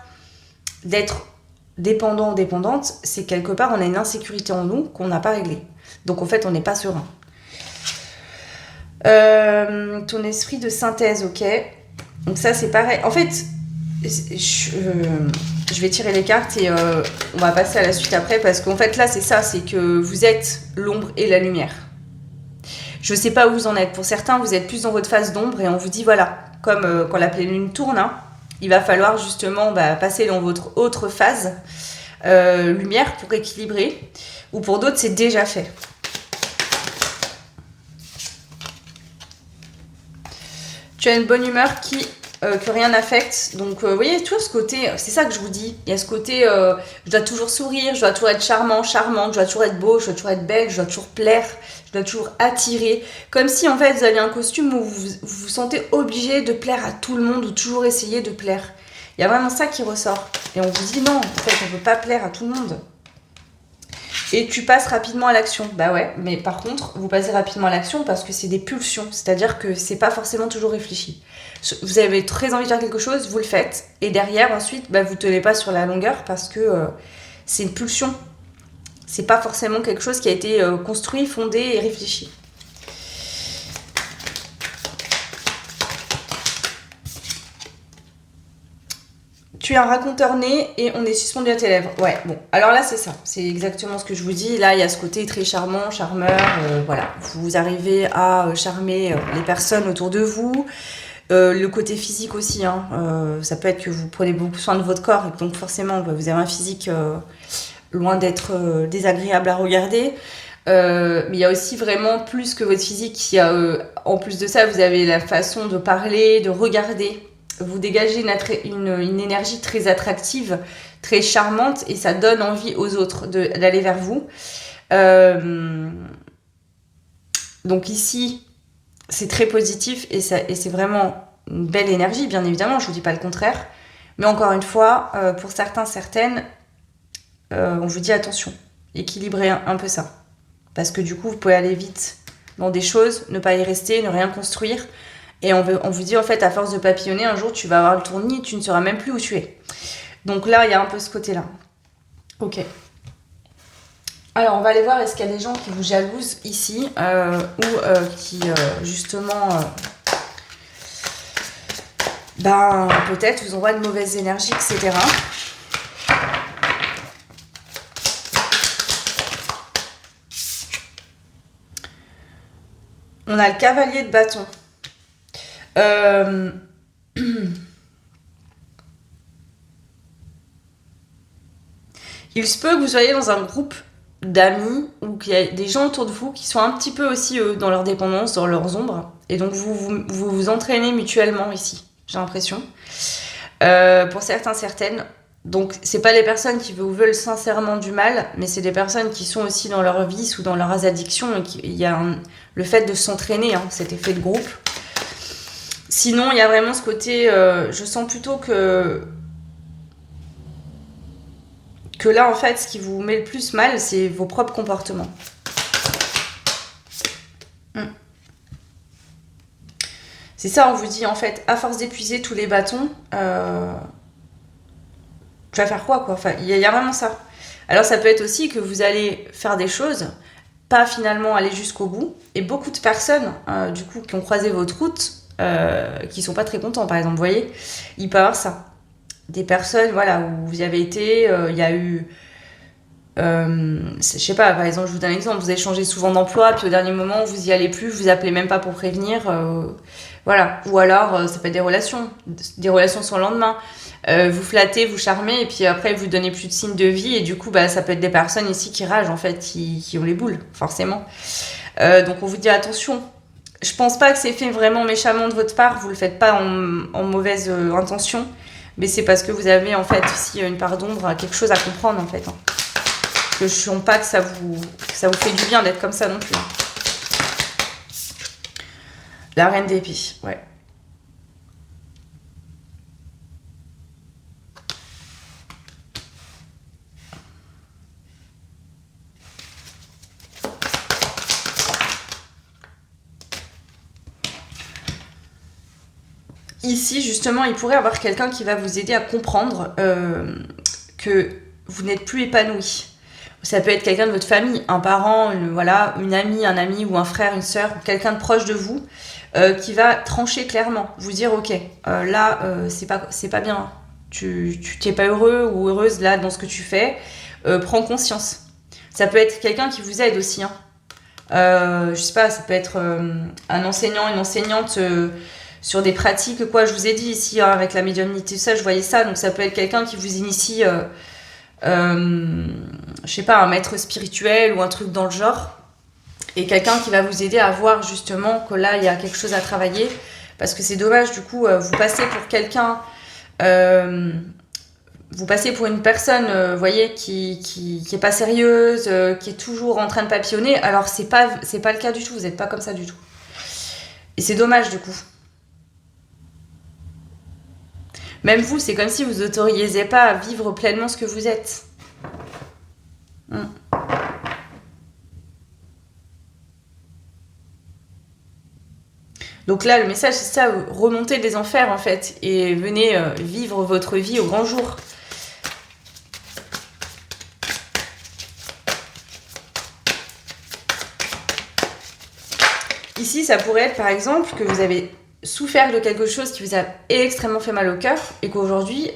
d'être dépendant ou dépendante, c'est quelque part, on a une insécurité en nous qu'on n'a pas réglée. Donc, en fait, on n'est pas serein. Ton esprit de synthèse, ok. Donc ça, c'est pareil. En fait, je vais tirer les cartes et on va passer à la suite après parce qu'en fait, là, c'est ça, c'est que vous êtes l'ombre et la lumière. Je sais pas où vous en êtes. Pour certains, vous êtes plus dans votre phase d'ombre et on vous dit, voilà, comme quand la pleine lune tourne, hein, il va falloir justement passer dans votre autre phase lumière pour équilibrer. Ou pour d'autres, c'est déjà fait. Tu as une bonne humeur que rien n'affecte. Donc, vous voyez, tout ce côté, c'est ça que je vous dis. Il y a ce côté, je dois toujours sourire, je dois toujours être charmant, charmante, je dois toujours être beau, je dois toujours être belle, je dois toujours plaire, je dois toujours attirer. Comme si, en fait, vous aviez un costume où vous sentez obligé de plaire à tout le monde ou toujours essayer de plaire. Il y a vraiment ça qui ressort. Et on vous dit non, en fait, on ne peut pas plaire à tout le monde. Et tu passes rapidement à l'action. Bah ouais, mais par contre, vous passez rapidement à l'action parce que c'est des pulsions. C'est-à-dire que c'est pas forcément toujours réfléchi. Vous avez très envie de faire quelque chose, vous le faites. Et derrière, ensuite, vous tenez pas sur la longueur parce que c'est une pulsion. C'est pas forcément quelque chose qui a été construit, fondé et réfléchi. Tu es un raconteur né et on est suspendu à tes lèvres. Ouais, bon. Alors là, c'est ça. C'est exactement ce que je vous dis. Là, il y a ce côté très charmant, charmeur. Voilà. Vous arrivez à charmer les personnes autour de vous. Le côté physique aussi. Hein. Ça peut être que vous prenez beaucoup soin de votre corps. Et donc, forcément, vous avez un physique loin d'être désagréable à regarder. Mais il y a aussi vraiment plus que votre physique. Il y a, en plus de ça, vous avez la façon de parler, de regarder. Vous dégagez une énergie très attractive, très charmante, et ça donne envie aux autres d'aller vers vous. Donc ici, c'est très positif et c'est vraiment une belle énergie, bien évidemment, je ne vous dis pas le contraire. Mais encore une fois, pour certains, certaines, on vous dit attention, équilibrez un peu ça. Parce que du coup, vous pouvez aller vite dans des choses, ne pas y rester, ne rien construire. Et on vous dit, en fait, à force de papillonner, un jour, tu vas avoir le tournis, tu ne sauras même plus où tu es. Donc là, il y a un peu ce côté-là. Ok. Alors, on va aller voir, est-ce qu'il y a des gens qui vous jalousent ici, ou qui, justement, peut-être vous envoient de mauvaises énergies, etc. On a le cavalier de bâton. Il se peut que vous soyez dans un groupe d'amis ou qu'il y a des gens autour de vous qui sont un petit peu aussi eux dans leur dépendance, dans leurs ombres, et donc vous entraînez mutuellement ici, j'ai l'impression. Pour certains, certaines. Donc c'est pas les personnes qui vous veulent sincèrement du mal, mais c'est des personnes qui sont aussi dans leur vice ou dans leurs addictions, et il y a le fait de s'entraîner, hein, cet effet de groupe. Sinon, il y a vraiment ce côté, je sens plutôt que là, en fait, ce qui vous met le plus mal, c'est vos propres comportements. C'est ça, on vous dit, en fait, à force d'épuiser tous les bâtons, tu vas faire quoi, quoi? Enfin, il y a vraiment ça. Alors, ça peut être aussi que vous allez faire des choses, pas finalement aller jusqu'au bout, et beaucoup de personnes, du coup, qui ont croisé votre route, qui sont pas très contents, par exemple, vous voyez, il peut y avoir ça. Des personnes, voilà, où vous y avez été, il y a eu... je sais pas, par exemple, je vous donne un exemple, vous avez changé souvent d'emploi, puis au dernier moment, vous y allez plus, vous appelez même pas pour prévenir, voilà. Ou alors, ça peut être des relations sans lendemain. Vous flattez, vous charmez, et puis après, vous donnez plus de signes de vie, et du coup, ça peut être des personnes ici qui ragent, en fait, qui ont les boules, forcément. Donc, on vous dit attention. Je pense pas que c'est fait vraiment méchamment de votre part, vous le faites pas en mauvaise intention, mais c'est parce que vous avez, en fait, ici, une part d'ombre, quelque chose à comprendre, en fait. Hein. Que je sens pas que ça vous fait du bien d'être comme ça non plus. La reine d'épée, ouais. ici, justement, il pourrait y avoir quelqu'un qui va vous aider à comprendre que vous n'êtes plus épanoui. Ça peut être quelqu'un de votre famille, un parent, voilà, une amie, un ami ou un frère, une sœur, quelqu'un de proche de vous qui va trancher clairement, vous dire ok, là c'est pas bien, tu t'es pas heureux ou heureuse là dans ce que tu fais, prends conscience. Ça peut être quelqu'un qui vous aide aussi, hein. Je sais pas, ça peut être un enseignant, une enseignante sur des pratiques, quoi, je vous ai dit ici hein, avec la médiumnité, tout ça, je voyais ça, donc ça peut être quelqu'un qui vous initie, je sais pas, un maître spirituel ou un truc dans le genre, et quelqu'un qui va vous aider à voir justement que là, il y a quelque chose à travailler, parce que c'est dommage, du coup, vous passez pour quelqu'un... vous passez pour une personne, vous voyez, qui est pas sérieuse, qui est toujours en train de papillonner. Alors c'est pas le cas du tout. Vous n'êtes pas comme ça du tout. Et c'est dommage du coup. Même vous, c'est comme si vous autorisiez pas à vivre pleinement ce que vous êtes. Donc là, le message, c'est ça, remontez des enfers en fait, et venez vivre votre vie au grand jour. Ici, ça pourrait être par exemple que vous avez souffert de quelque chose qui vous a extrêmement fait mal au cœur et qu'aujourd'hui,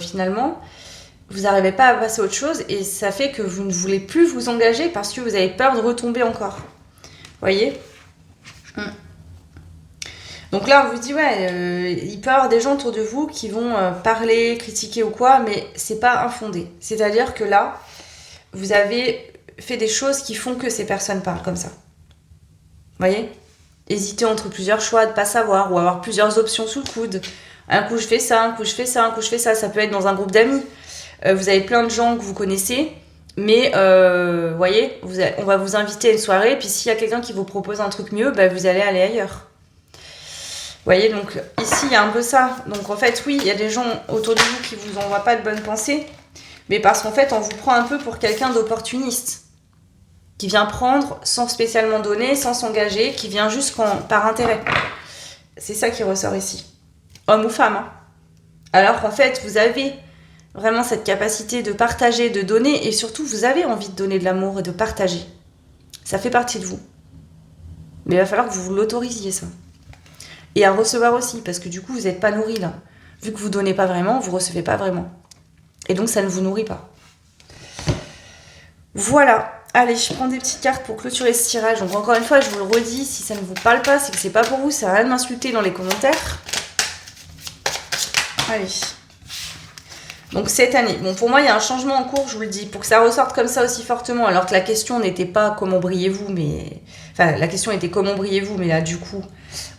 finalement, vous n'arrivez pas à passer à autre chose et ça fait que vous ne voulez plus vous engager parce que vous avez peur de retomber encore. Vous voyez ? Donc là, on vous dit, ouais, il peut y avoir des gens autour de vous qui vont parler, critiquer ou quoi, mais c'est pas infondé. C'est-à-dire que là, vous avez fait des choses qui font que ces personnes parlent comme ça. Vous voyez ? Hésiter entre plusieurs choix, de pas savoir, ou avoir plusieurs options sous le coude. Un coup je fais ça, un coup je fais ça, un coup je fais ça. Ça peut être dans un groupe d'amis. Vous avez plein de gens que vous connaissez, mais vous voyez, on va vous inviter à une soirée, puis s'il y a quelqu'un qui vous propose un truc mieux, bah, vous allez aller ailleurs. Vous voyez, donc ici il y a un peu ça. Donc en fait, oui, il y a des gens autour de vous qui vous envoient pas de bonnes pensées, mais parce qu'en fait, on vous prend un peu pour quelqu'un d'opportuniste, qui vient prendre sans spécialement donner, sans s'engager, qui vient juste par intérêt. C'est ça qui ressort ici. Homme ou femme. Hein. Alors qu'en fait, vous avez vraiment cette capacité de partager, de donner, et surtout, vous avez envie de donner de l'amour et de partager. Ça fait partie de vous. Mais il va falloir que vous l'autorisiez, ça. Et à recevoir aussi, parce que du coup, vous n'êtes pas nourri, là. Vu que vous ne donnez pas vraiment, vous ne recevez pas vraiment. Et donc, ça ne vous nourrit pas. Voilà. Allez, je prends des petites cartes pour clôturer ce tirage. Donc encore une fois, je vous le redis, si ça ne vous parle pas, c'est que c'est pas pour vous, ça sert à rien de m'insulter dans les commentaires. Allez. Donc cette année, bon pour moi il y a un changement en cours, je vous le dis, pour que ça ressorte comme ça aussi fortement, alors que la question n'était pas comment brillez-vous, mais... Enfin, la question était comment brillez-vous, mais là du coup,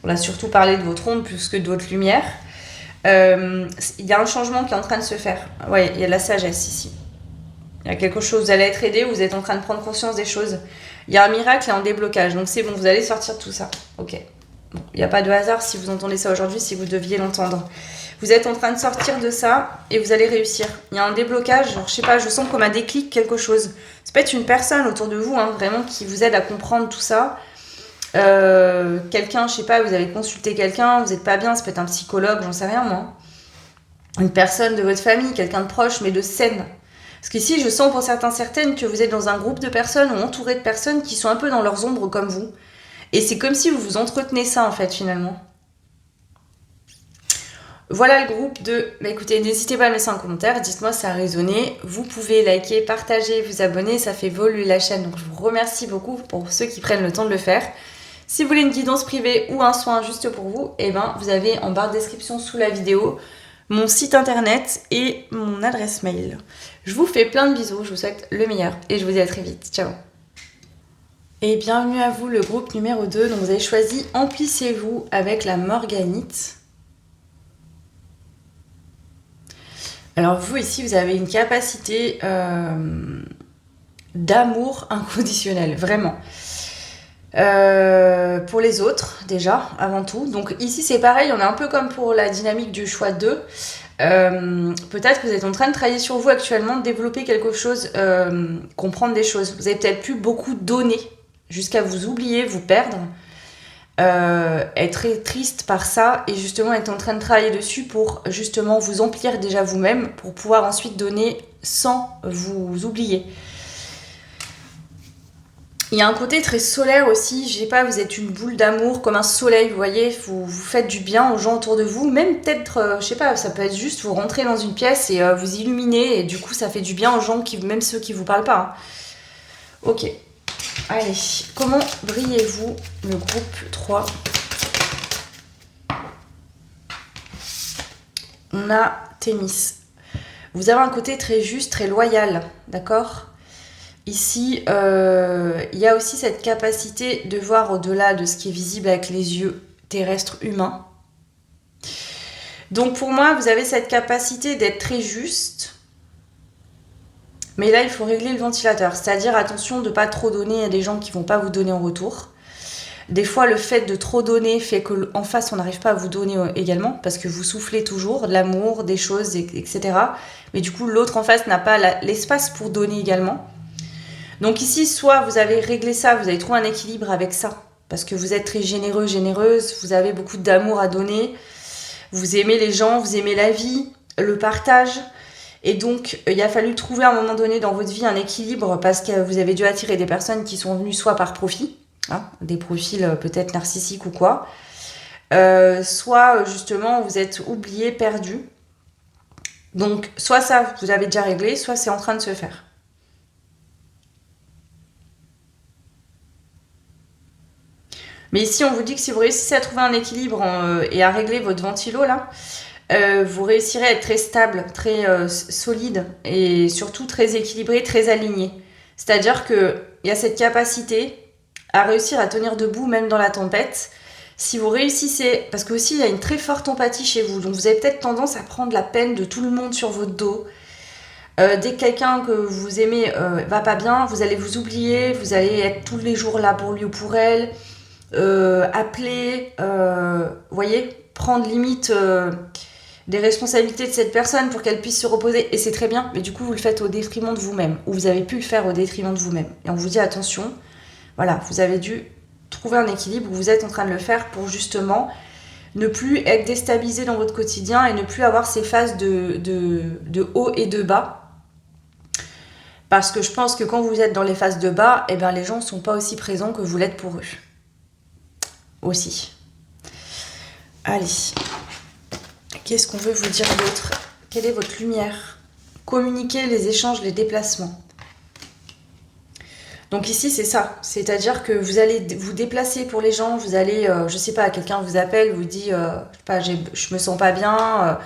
on a surtout parlé de votre onde plus que de votre lumière. Il y a un changement qui est en train de se faire. Ouais, il y a de la sagesse ici. Il y a quelque chose, vous allez être aidé, vous êtes en train de prendre conscience des choses. Il y a un miracle et un déblocage, donc c'est bon, vous allez sortir de tout ça. Ok. Bon, il n'y a pas de hasard si vous entendez ça aujourd'hui, si vous deviez l'entendre. Vous êtes en train de sortir de ça et vous allez réussir. Il y a un déblocage, genre, je sais pas, je sens comme un déclic, quelque chose. Ça peut être une personne autour de vous, hein, vraiment, qui vous aide à comprendre tout ça. Quelqu'un, je sais pas, vous avez consulté quelqu'un, vous n'êtes pas bien, ça peut être un psychologue, j'en sais rien moi. Une personne de votre famille, quelqu'un de proche, mais de saine. Parce qu'ici, je sens pour certaines que vous êtes dans un groupe de personnes ou entouré de personnes qui sont un peu dans leurs ombres comme vous. Et c'est comme si vous vous entretenez ça, en fait, finalement. Voilà le groupe de... Bah écoutez, n'hésitez pas à me laisser un commentaire, dites-moi si ça a résonné. Vous pouvez liker, partager, vous abonner, ça fait évoluer la chaîne. Donc je vous remercie beaucoup pour ceux qui prennent le temps de le faire. Si vous voulez une guidance privée ou un soin juste pour vous, eh ben, vous avez en barre de description sous la vidéo mon site internet et mon adresse mail. Je vous fais plein de bisous, je vous souhaite le meilleur et je vous dis à très vite. Ciao. Et bienvenue à vous, le groupe numéro 2. Donc vous avez choisi Emplissez-vous avec la Morganite. Alors vous ici, vous avez une capacité d'amour inconditionnel, vraiment. Pour les autres, déjà, avant tout. Donc ici, c'est pareil, on est un peu comme pour la dynamique du choix 2. Peut-être que vous êtes en train de travailler sur vous actuellement, de développer quelque chose, comprendre des choses. Vous avez peut-être plus beaucoup donné, jusqu'à vous oublier, vous perdre. être très triste par ça et justement être en train de travailler dessus pour justement vous emplir déjà vous-même pour pouvoir ensuite donner sans vous oublier. Il y a un côté très solaire aussi, je sais pas, vous êtes une boule d'amour comme un soleil, vous voyez, vous faites du bien aux gens autour de vous, même peut-être, je sais pas, ça peut être juste vous rentrez dans une pièce et vous illuminez et du coup ça fait du bien aux gens, même ceux qui vous parlent pas. Hein. Ok, allez, comment brillez-vous le groupe 3? On a Thémis. Vous avez un côté très juste, très loyal, d'accord? Ici, il y a aussi cette capacité de voir au-delà de ce qui est visible avec les yeux terrestres humains. Donc pour moi, vous avez cette capacité d'être très juste. Mais là, il faut régler le ventilateur. C'est-à-dire, attention de ne pas trop donner à des gens qui ne vont pas vous donner en retour. Des fois, le fait de trop donner fait qu'en face, on n'arrive pas à vous donner également. Parce que vous soufflez toujours de l'amour, des choses, etc. Mais du coup, l'autre en face n'a pas l'espace pour donner également. Donc ici, soit vous avez réglé ça, vous avez trouvé un équilibre avec ça, parce que vous êtes très généreux, généreuse, vous avez beaucoup d'amour à donner, vous aimez les gens, vous aimez la vie, le partage, et donc il a fallu trouver à un moment donné dans votre vie un équilibre, parce que vous avez dû attirer des personnes qui sont venues soit par profit, hein, des profils peut-être narcissiques ou quoi, soit justement vous êtes oublié, perdu. Donc soit ça, vous avez déjà réglé, soit c'est en train de se faire. Mais ici, on vous dit que si vous réussissez à trouver un équilibre et à régler votre ventilo, là, vous réussirez à être très stable, très solide et surtout très équilibré, très aligné. C'est-à-dire qu'il y a cette capacité à réussir à tenir debout même dans la tempête. Si vous réussissez, parce que aussi il y a une très forte empathie chez vous, donc vous avez peut-être tendance à prendre la peine de tout le monde sur votre dos. Dès que quelqu'un que vous aimez va pas bien, vous allez vous oublier, vous allez être tous les jours là pour lui ou pour elle. Appeler, voyez, prendre limite des responsabilités de cette personne pour qu'elle puisse se reposer, et c'est très bien, mais du coup vous le faites au détriment de vous-même, ou vous avez pu le faire au détriment de vous-même. Et on vous dit attention, voilà, vous avez dû trouver un équilibre, vous êtes en train de le faire pour justement ne plus être déstabilisé dans votre quotidien et ne plus avoir ces phases de haut et de bas. Parce que je pense que quand vous êtes dans les phases de bas, eh ben les gens ne sont pas aussi présents que vous l'êtes pour eux. Aussi. Allez. Qu'est-ce qu'on veut vous dire d'autre? Quelle est votre lumière? Communiquer, les échanges, les déplacements. Donc ici, c'est ça. C'est-à-dire que vous allez vous déplacer pour les gens. Vous allez, je sais pas, quelqu'un vous appelle, vous dit, je sais pas, je me sens pas bien,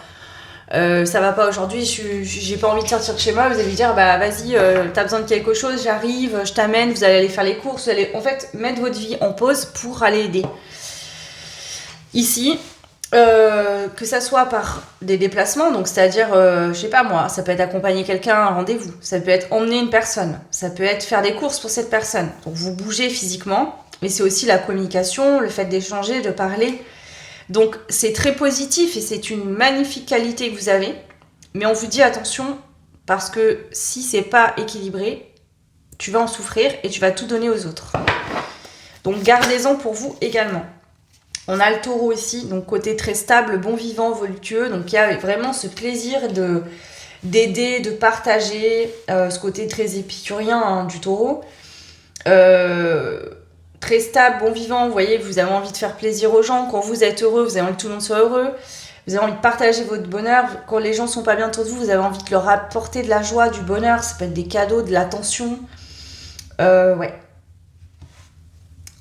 ça va pas aujourd'hui, j'ai pas envie de sortir de chez moi. Vous allez lui dire, bah vas-y, t'as besoin de quelque chose, j'arrive, je t'amène, vous allez aller faire les courses, vous allez en fait mettre votre vie en pause pour aller aider. Ici, que ça soit par des déplacements, donc c'est-à-dire, je sais pas moi, ça peut être accompagner quelqu'un à un rendez-vous, ça peut être emmener une personne, ça peut être faire des courses pour cette personne. Donc vous bougez physiquement, mais c'est aussi la communication, le fait d'échanger, de parler. Donc c'est très positif et c'est une magnifique qualité que vous avez, mais on vous dit attention, parce que si c'est pas équilibré, tu vas en souffrir et tu vas tout donner aux autres. Donc gardez-en pour vous également. On a le taureau ici, donc côté très stable, bon vivant, voluptueux. Donc il y a vraiment ce plaisir d'aider, de partager, ce côté très épicurien hein, du taureau. Très stable, bon vivant, vous voyez, vous avez envie de faire plaisir aux gens. Quand vous êtes heureux, vous avez envie que tout le monde soit heureux. Vous avez envie de partager votre bonheur. Quand les gens sont pas bien autour de vous, vous avez envie de leur apporter de la joie, du bonheur. Ça peut être des cadeaux, de l'attention. Ouais.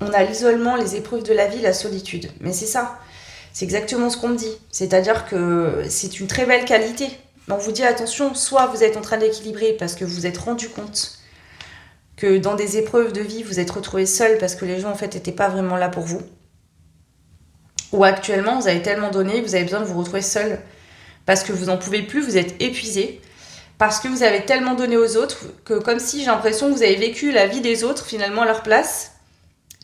On a l'isolement, les épreuves de la vie, la solitude. Mais c'est ça. C'est exactement ce qu'on me dit. C'est-à-dire que c'est une très belle qualité. On vous dit attention, soit vous êtes en train d'équilibrer parce que vous vous êtes rendu compte que dans des épreuves de vie, vous êtes retrouvé seul parce que les gens en fait n'étaient pas vraiment là pour vous. Ou actuellement, vous avez tellement donné, vous avez besoin de vous retrouver seul parce que vous n'en pouvez plus, vous êtes épuisé. Parce que vous avez tellement donné aux autres que comme si j'ai l'impression que vous avez vécu la vie des autres finalement à leur place.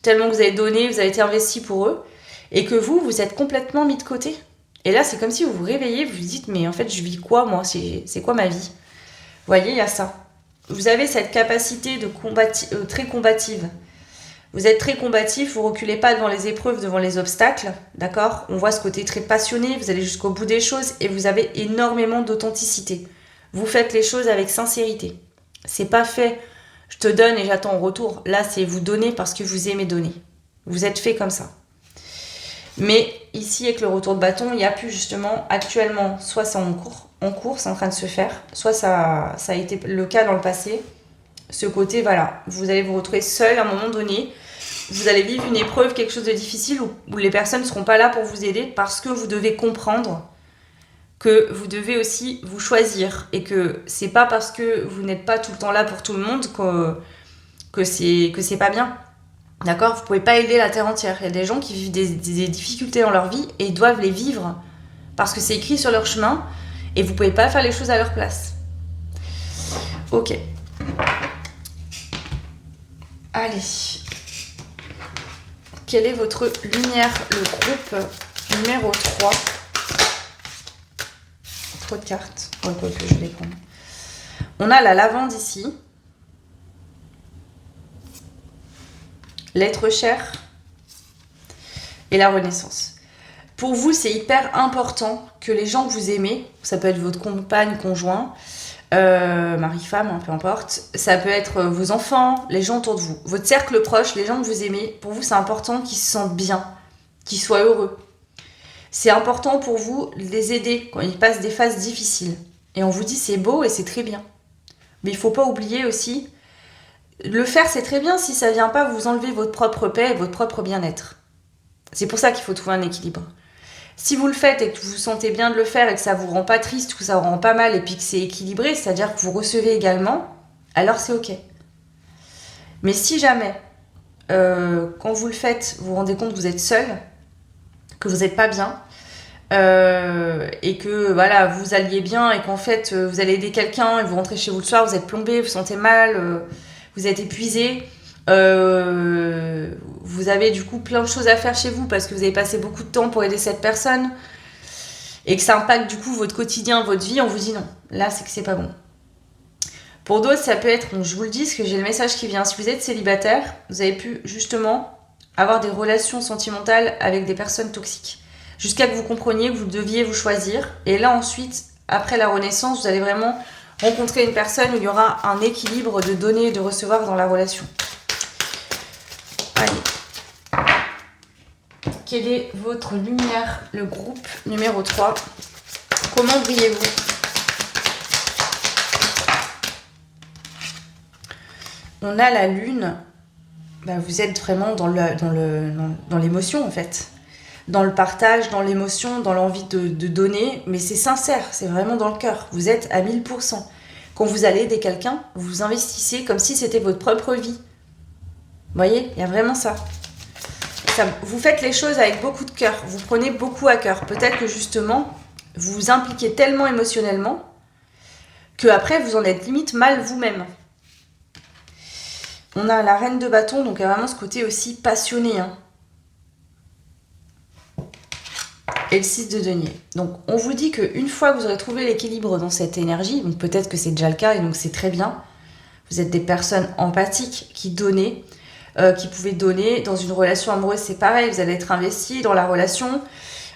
Tellement que vous avez donné, vous avez été investi pour eux, et que vous êtes complètement mis de côté. Et là, c'est comme si vous vous réveillez, vous vous dites, mais en fait, je vis quoi, moi? C'est quoi ma vie? Vous voyez, il y a ça. Vous avez cette capacité de très combative. Vous êtes très combatif, vous reculez pas devant les épreuves, devant les obstacles, d'accord? On voit ce côté très passionné, vous allez jusqu'au bout des choses et vous avez énormément d'authenticité. Vous faites les choses avec sincérité. C'est pas fait, je te donne et j'attends en retour. Là, c'est vous donner parce que vous aimez donner. Vous êtes fait comme ça. Mais ici, avec le retour de bâton, il n'y a plus justement, actuellement, soit c'est en cours, c'est en train de se faire, soit ça a été le cas dans le passé. Ce côté, voilà, vous allez vous retrouver seul à un moment donné. Vous allez vivre une épreuve, quelque chose de difficile où les personnes ne seront pas là pour vous aider parce que vous devez comprendre que vous devez aussi vous choisir et que c'est pas parce que vous n'êtes pas tout le temps là pour tout le monde que c'est pas bien. D'accord? Vous pouvez pas aider la terre entière. Il y a des gens qui vivent des difficultés dans leur vie et ils doivent les vivre parce que c'est écrit sur leur chemin et vous pouvez pas faire les choses à leur place. Ok. Allez. Quelle est votre lumière, le groupe numéro 3? Trop de cartes. Ouais, quoi que je vais prendre. On a la lavande ici. L'être cher. Et la renaissance. Pour vous, c'est hyper important que les gens que vous aimez, ça peut être votre compagne, conjoint, mari-femme, hein, peu importe, ça peut être vos enfants, les gens autour de vous, votre cercle proche, les gens que vous aimez, pour vous, c'est important qu'ils se sentent bien, qu'ils soient heureux. C'est important pour vous de les aider quand ils passent des phases difficiles. Et on vous dit c'est beau et c'est très bien. Mais il ne faut pas oublier aussi, le faire c'est très bien si ça ne vient pas vous enlever votre propre paix et votre propre bien-être. C'est pour ça qu'il faut trouver un équilibre. Si vous le faites et que vous vous sentez bien de le faire et que ça vous rend pas triste ou que ça vous rend pas mal et puis que c'est équilibré, c'est-à-dire que vous recevez également, alors c'est ok. Mais si jamais, quand vous le faites, vous vous rendez compte que vous êtes seul, que vous n'êtes pas bien, et que voilà, vous alliez bien et qu'en fait vous allez aider quelqu'un et vous rentrez chez vous le soir, vous êtes plombé, vous vous sentez mal, vous êtes épuisé, vous avez du coup plein de choses à faire chez vous parce que vous avez passé beaucoup de temps pour aider cette personne et que ça impacte du coup votre quotidien, votre vie, on vous dit non, là c'est que c'est pas bon. Pour d'autres, ça peut être, donc je vous le dis, parce que j'ai le message qui vient, si vous êtes célibataire, vous avez pu justement avoir des relations sentimentales avec des personnes toxiques. Jusqu'à que vous compreniez que vous deviez vous choisir. Et là ensuite, après la renaissance, vous allez vraiment rencontrer une personne où il y aura un équilibre de donner et de recevoir dans la relation. Allez. Quelle est votre lumière, le groupe numéro 3? Comment brillez-vous? On a la lune. Bah, vous êtes vraiment dans l'émotion en fait. Dans le partage, dans l'émotion, dans l'envie de donner, mais c'est sincère, c'est vraiment dans le cœur. Vous êtes à 1000%. Quand vous allez aider quelqu'un, vous vous investissez comme si c'était votre propre vie. Vous voyez, il y a vraiment ça. Vous faites les choses avec beaucoup de cœur, vous prenez beaucoup à cœur. Peut-être que justement, vous vous impliquez tellement émotionnellement que après vous en êtes limite mal vous-même. On a la reine de bâton, donc il y a vraiment ce côté aussi passionné, hein. Et le 6 de denier. Donc on vous dit qu'une fois que vous aurez trouvé l'équilibre dans cette énergie, donc peut-être que c'est déjà le cas et donc c'est très bien, vous êtes des personnes empathiques qui donnaient, qui pouvaient donner. Dans une relation amoureuse, c'est pareil, vous allez être investi dans la relation.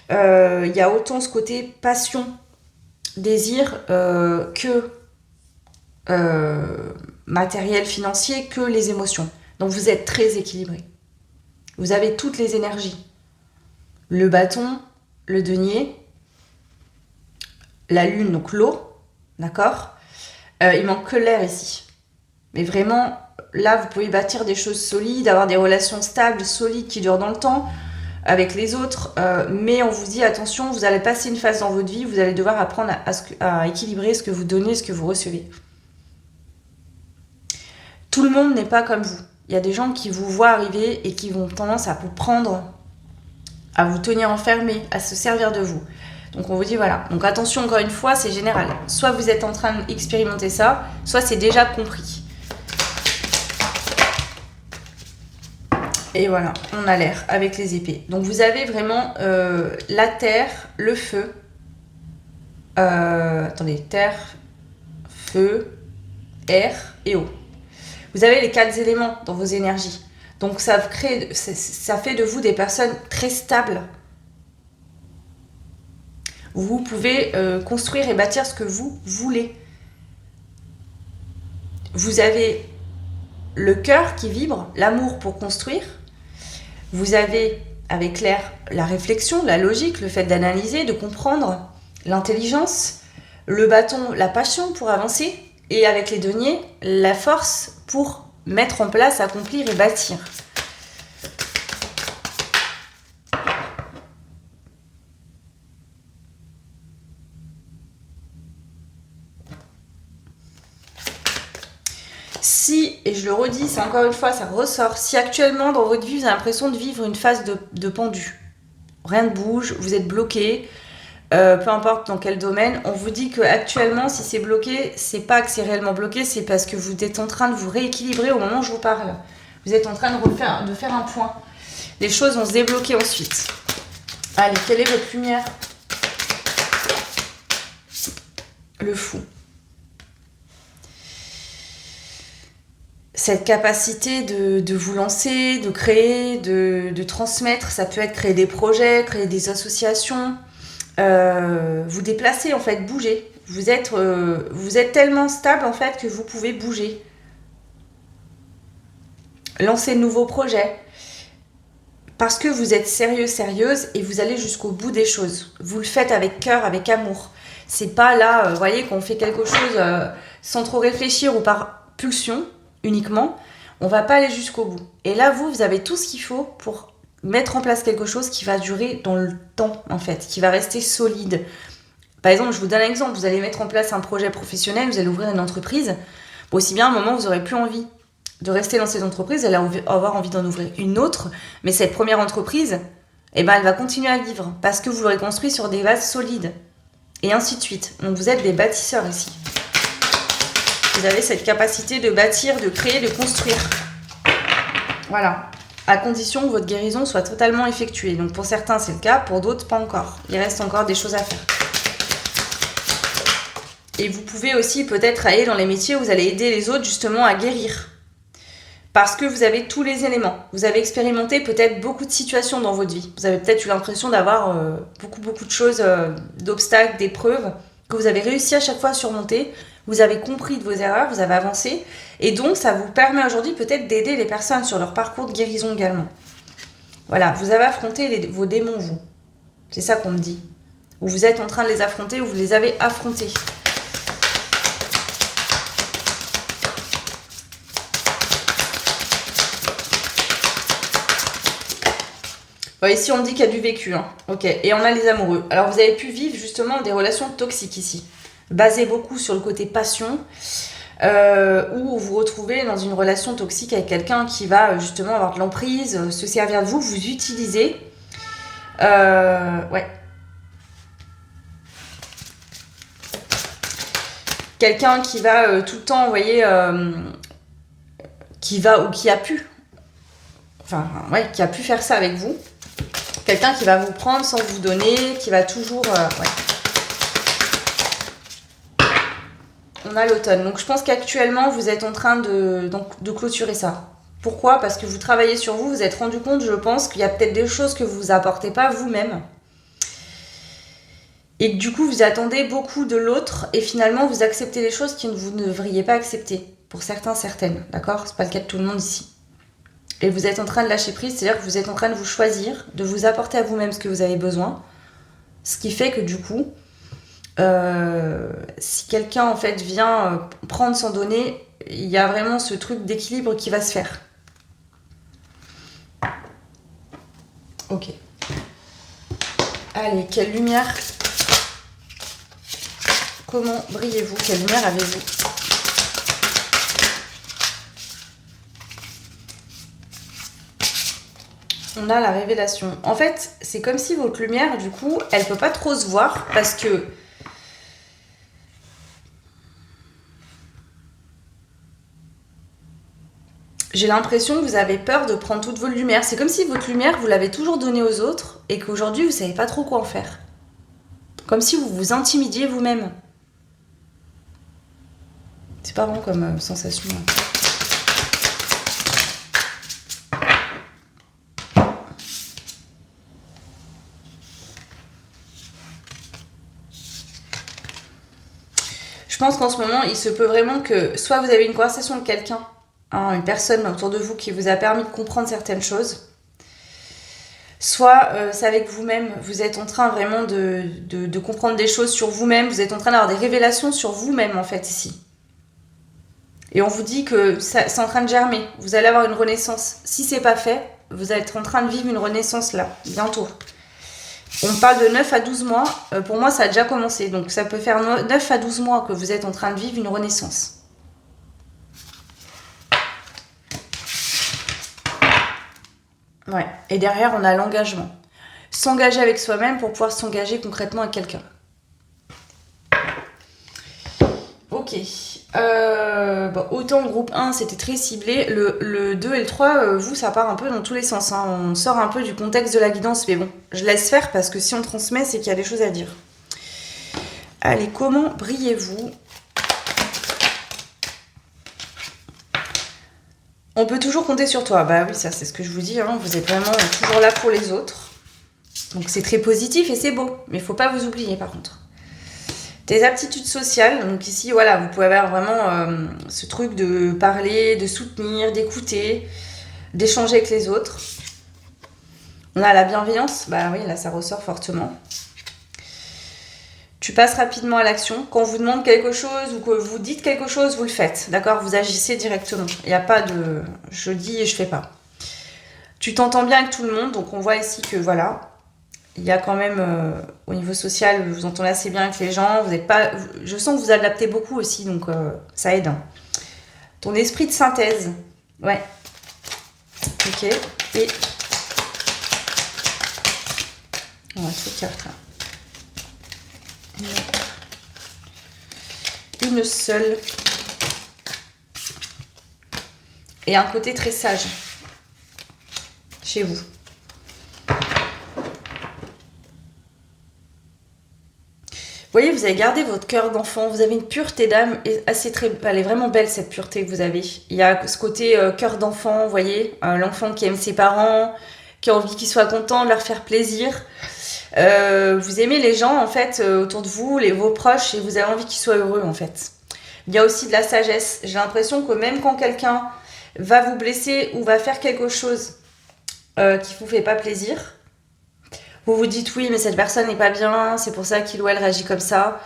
Il y a autant ce côté passion, désir que matériel, financier, que les émotions. Donc vous êtes très équilibré. Vous avez toutes les énergies. Le bâton, le denier, la lune, donc l'eau, d'accord? Il manque que l'air ici. Mais vraiment, là, vous pouvez bâtir des choses solides, avoir des relations stables, solides, qui durent dans le temps, avec les autres. Mais on vous dit, attention, vous allez passer une phase dans votre vie, vous allez devoir apprendre à équilibrer ce que vous donnez, ce que vous recevez. Tout le monde n'est pas comme vous. Il y a des gens qui vous voient arriver et qui vont tendance à vous prendre, à vous tenir enfermé, à se servir de vous. Donc on vous dit voilà. Donc attention, encore une fois, c'est général. Soit vous êtes en train d'expérimenter ça, soit c'est déjà compris. Et voilà, on a l'air avec les épées. Donc vous avez vraiment la terre, le feu. Attendez, terre, feu, air et eau. Vous avez les 4 éléments dans vos énergies. Donc ça fait de vous des personnes très stables. Vous pouvez construire et bâtir ce que vous voulez. Vous avez le cœur qui vibre, l'amour pour construire. Vous avez, avec Claire, la réflexion, la logique, le fait d'analyser, de comprendre, l'intelligence, le bâton, la passion pour avancer, et avec les deniers, la force pour mettre en place, accomplir et bâtir. Si, et je le redis, c'est encore une fois, ça ressort, si actuellement dans votre vie vous avez l'impression de vivre une phase de pendu, rien ne bouge, vous êtes bloqué, peu importe dans quel domaine, on vous dit que actuellement si c'est bloqué, c'est pas que c'est réellement bloqué, c'est parce que vous êtes en train de vous rééquilibrer au moment où je vous parle. Vous êtes en train de faire un point. Les choses vont se débloquer ensuite. Allez, quelle est votre lumière? Le fou. Cette capacité de vous lancer, de créer, de transmettre, ça peut être créer des projets, créer des associations, vous déplacer en fait, bouger. Vous êtes tellement stable en fait que vous pouvez bouger. Lancer de nouveaux projets. Parce que vous êtes sérieux, sérieuse et vous allez jusqu'au bout des choses. Vous le faites avec cœur, avec amour. C'est pas là, vous voyez, qu'on fait quelque chose sans trop réfléchir ou par pulsion uniquement, on va pas aller jusqu'au bout. Et là, vous avez tout ce qu'il faut pour mettre en place quelque chose qui va durer dans le temps, en fait, qui va rester solide. Par exemple, je vous donne un exemple, vous allez mettre en place un projet professionnel, vous allez ouvrir une entreprise, aussi bien à un moment où vous n'aurez plus envie de rester dans cette entreprise, vous allez avoir envie d'en ouvrir une autre, mais cette première entreprise, eh ben, elle va continuer à vivre, parce que vous l'aurez construit sur des bases solides, et ainsi de suite. Donc vous êtes des bâtisseurs ici. Vous avez cette capacité de bâtir, de créer, de construire. Voilà. À condition que votre guérison soit totalement effectuée. Donc pour certains, c'est le cas. Pour d'autres, pas encore. Il reste encore des choses à faire. Et vous pouvez aussi peut-être aller dans les métiers où vous allez aider les autres justement à guérir. Parce que vous avez tous les éléments. Vous avez expérimenté peut-être beaucoup de situations dans votre vie. Vous avez peut-être eu l'impression d'avoir beaucoup de choses, d'obstacles, d'épreuves, que vous avez réussi à chaque fois à surmonter. Vous avez compris de vos erreurs, vous avez avancé. Et donc, ça vous permet aujourd'hui peut-être d'aider les personnes sur leur parcours de guérison également. Voilà, vous avez affronté vos démons, vous. C'est ça qu'on me dit. Ou vous êtes en train de les affronter, ou vous les avez affrontés. Bon, ici, on me dit qu'il y a du vécu. Hein. Ok, et on a les amoureux. Alors, vous avez pu vivre justement des relations toxiques ici. Basé beaucoup sur le côté passion, où vous vous retrouvez dans une relation toxique avec quelqu'un qui va justement avoir de l'emprise, se servir de vous, vous utiliser. Ouais. Quelqu'un qui va tout le temps, vous voyez, qui va ou qui a pu, enfin, ouais, qui a pu faire ça avec vous. Quelqu'un qui va vous prendre sans vous donner, qui va toujours, ouais. On a l'automne. Donc je pense qu'actuellement, vous êtes en train de clôturer ça. Pourquoi? Parce que vous travaillez sur vous, vous êtes rendu compte, je pense, qu'il y a peut-être des choses que vous apportez pas vous-même. Et que du coup, vous attendez beaucoup de l'autre et finalement, vous acceptez les choses que vous ne devriez pas accepter. Pour certains, certaines. D'accord? C'est pas le cas de tout le monde ici. Et vous êtes en train de lâcher prise, c'est-à-dire que vous êtes en train de vous choisir, de vous apporter à vous-même ce que vous avez besoin. Ce qui fait que du coup, si quelqu'un en fait vient prendre sans donner, il y a vraiment ce truc d'équilibre qui va se faire. Ok. Allez, quelle lumière? Comment brillez-vous? Quelle lumière avez-vous? On a la révélation. En fait, c'est comme si votre lumière, du coup, elle peut pas trop se voir parce que j'ai l'impression que vous avez peur de prendre toute votre lumière. C'est comme si votre lumière, vous l'avez toujours donnée aux autres et qu'aujourd'hui, vous savez pas trop quoi en faire. Comme si vous vous intimidiez vous-même. C'est pas bon comme sensation. Je pense qu'en ce moment, il se peut vraiment que soit vous avez une conversation avec quelqu'un, hein, une personne autour de vous qui vous a permis de comprendre certaines choses, soit c'est avec vous-même, vous êtes en train vraiment de comprendre des choses sur vous-même, vous êtes en train d'avoir des révélations sur vous-même en fait ici. Et on vous dit que c'est en train de germer, vous allez avoir une renaissance. Si c'est pas fait, vous allez être en train de vivre une renaissance là, bientôt. On parle de 9 à 12 mois, pour moi ça a déjà commencé, donc ça peut faire 9 à 12 mois que vous êtes en train de vivre une renaissance. Ouais, et derrière on a l'engagement. S'engager avec soi-même pour pouvoir s'engager concrètement avec quelqu'un. Ok. Bon, autant le groupe 1 c'était très ciblé, le 2 et le 3, vous ça part un peu dans tous les sens, hein. On sort un peu du contexte de la guidance, mais bon, je laisse faire parce que si on transmet c'est qu'il y a des choses à dire. Allez, comment brillez-vous? On peut toujours compter sur toi, bah oui ça c'est ce que je vous dis, hein. Vous êtes vraiment toujours là pour les autres. Donc c'est très positif et c'est beau, mais il faut pas vous oublier par contre. Tes aptitudes sociales, donc ici, voilà, vous pouvez avoir vraiment ce truc de parler, de soutenir, d'écouter, d'échanger avec les autres. On a la bienveillance, bah oui, là, ça ressort fortement. Tu passes rapidement à l'action. Quand on vous demande quelque chose ou que vous dites quelque chose, vous le faites, d'accord? Vous agissez directement. Il n'y a pas de « je dis et je fais pas ». Tu t'entends bien avec tout le monde, donc on voit ici que, voilà, il y a quand même, au niveau social, vous vous entendez assez bien avec les gens. Vous êtes pas, je sens que vous adaptez beaucoup aussi, donc ça aide. Hein. Ton esprit de synthèse. Ouais. Ok. Et... on va se cartes là. Une seule. Et un côté très sage. Chez vous. Vous voyez, vous avez gardé votre cœur d'enfant, vous avez une pureté d'âme, et assez très, elle est vraiment belle cette pureté que vous avez. Il y a ce côté cœur d'enfant, vous voyez, l'enfant qui aime ses parents, qui a envie qu'ils soient contents, de leur faire plaisir. Vous aimez les gens en fait autour de vous, vos proches, et vous avez envie qu'ils soient heureux en fait. Il y a aussi de la sagesse. J'ai l'impression que même quand quelqu'un va vous blesser ou va faire quelque chose qui vous fait pas plaisir, vous vous dites oui mais cette personne n'est pas bien, c'est pour ça qu'il ou elle réagit comme ça.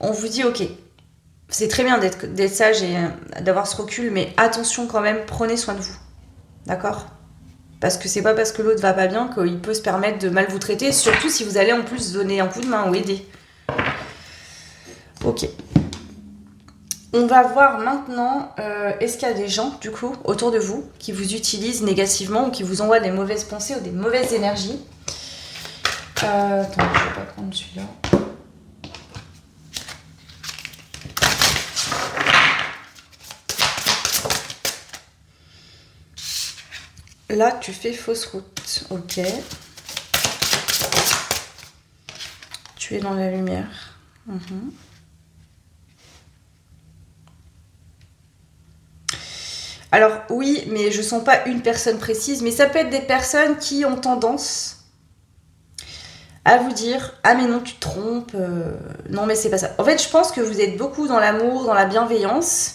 On vous dit ok, c'est très bien d'être sage et d'avoir ce recul, mais attention quand même, prenez soin de vous. D'accord ? Parce que c'est pas parce que l'autre va pas bien qu'il peut se permettre de mal vous traiter, surtout si vous allez en plus donner un coup de main ou aider. Ok. On va voir maintenant, est-ce qu'il y a des gens, du coup, autour de vous, qui vous utilisent négativement ou qui vous envoient des mauvaises pensées ou des mauvaises énergies. Attends, je vais pas prendre celui-là. Là, tu fais fausse route. Ok. Tu es dans la lumière. Alors, oui, mais je sens pas une personne précise, mais ça peut être des personnes qui ont tendance à vous dire « Ah mais non, tu te trompes. Non, mais c'est pas ça. » En fait, je pense que vous êtes beaucoup dans l'amour, dans la bienveillance.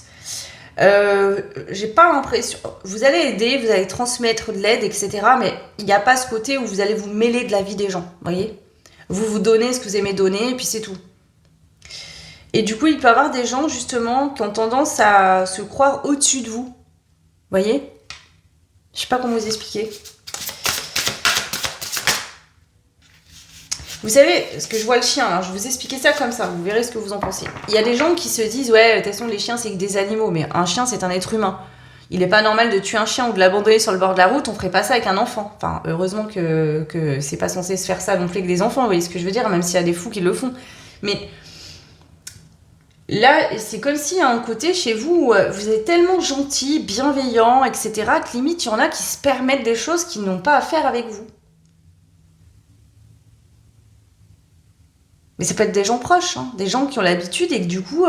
J'ai pas l'impression... Vous allez aider, vous allez transmettre de l'aide, etc. Mais il n'y a pas ce côté où vous allez vous mêler de la vie des gens, vous voyez ? Vous vous donnez ce que vous aimez donner, et puis c'est tout. Et du coup, il peut y avoir des gens, justement, qui ont tendance à se croire au-dessus de vous. Vous voyez ? Je sais pas comment vous expliquer. Vous savez, ce que je vois le chien, alors je vais vous expliquer ça comme ça, vous verrez ce que vous en pensez. Il y a des gens qui se disent, ouais, de toute façon, les chiens, c'est que des animaux, mais un chien, c'est un être humain. Il n'est pas normal de tuer un chien ou de l'abandonner sur le bord de la route, on ferait pas ça avec un enfant. Enfin, heureusement que c'est pas censé se faire ça non plus avec des enfants, vous voyez ce que je veux dire, même s'il y a des fous qui le font. Mais là, c'est comme si, à un côté, chez vous, vous êtes tellement gentil, bienveillant, etc., que limite, il y en a qui se permettent des choses qui n'ont pas à faire avec vous. Mais ça peut être des gens proches, hein, des gens qui ont l'habitude et que du coup,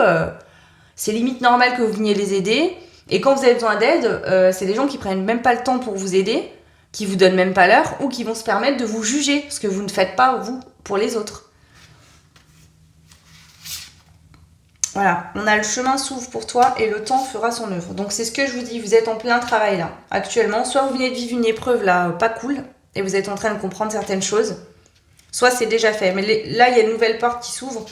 c'est limite normal que vous veniez les aider. Et quand vous avez besoin d'aide, c'est des gens qui prennent même pas le temps pour vous aider, qui vous donnent même pas l'heure, ou qui vont se permettre de vous juger, ce que vous ne faites pas, vous, pour les autres. Voilà, on a le chemin s'ouvre pour toi et le temps fera son œuvre. Donc c'est ce que je vous dis, vous êtes en plein travail là, actuellement. Soit vous venez de vivre une épreuve là, pas cool, et vous êtes en train de comprendre certaines choses, soit c'est déjà fait. Mais là, il y a une nouvelle porte qui s'ouvre.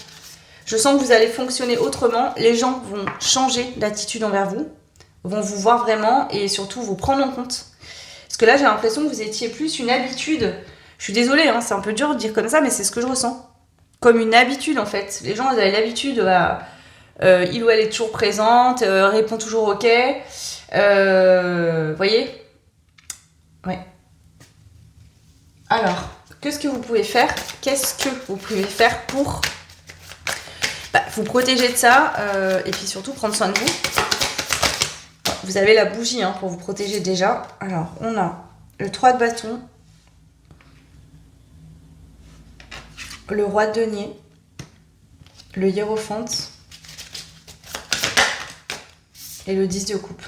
Je sens que vous allez fonctionner autrement. Les gens vont changer d'attitude envers vous, vont vous voir vraiment et surtout vous prendre en compte. Parce que là, j'ai l'impression que vous étiez plus une habitude. Je suis désolée, hein, c'est un peu dur de dire comme ça, mais c'est ce que je ressens. Comme une habitude en fait. Les gens, ils avaient l'habitude à... il ou elle est toujours présente, répond toujours ok. Voyez? Ouais. Alors, qu'est-ce que vous pouvez faire? Qu'est-ce que vous pouvez faire pour vous protéger de ça et puis surtout prendre soin de vous? Vous avez la bougie hein, pour vous protéger déjà. Alors, on a le 3 de bâton, le roi de denier, le hiérophante et le 10 de coupe.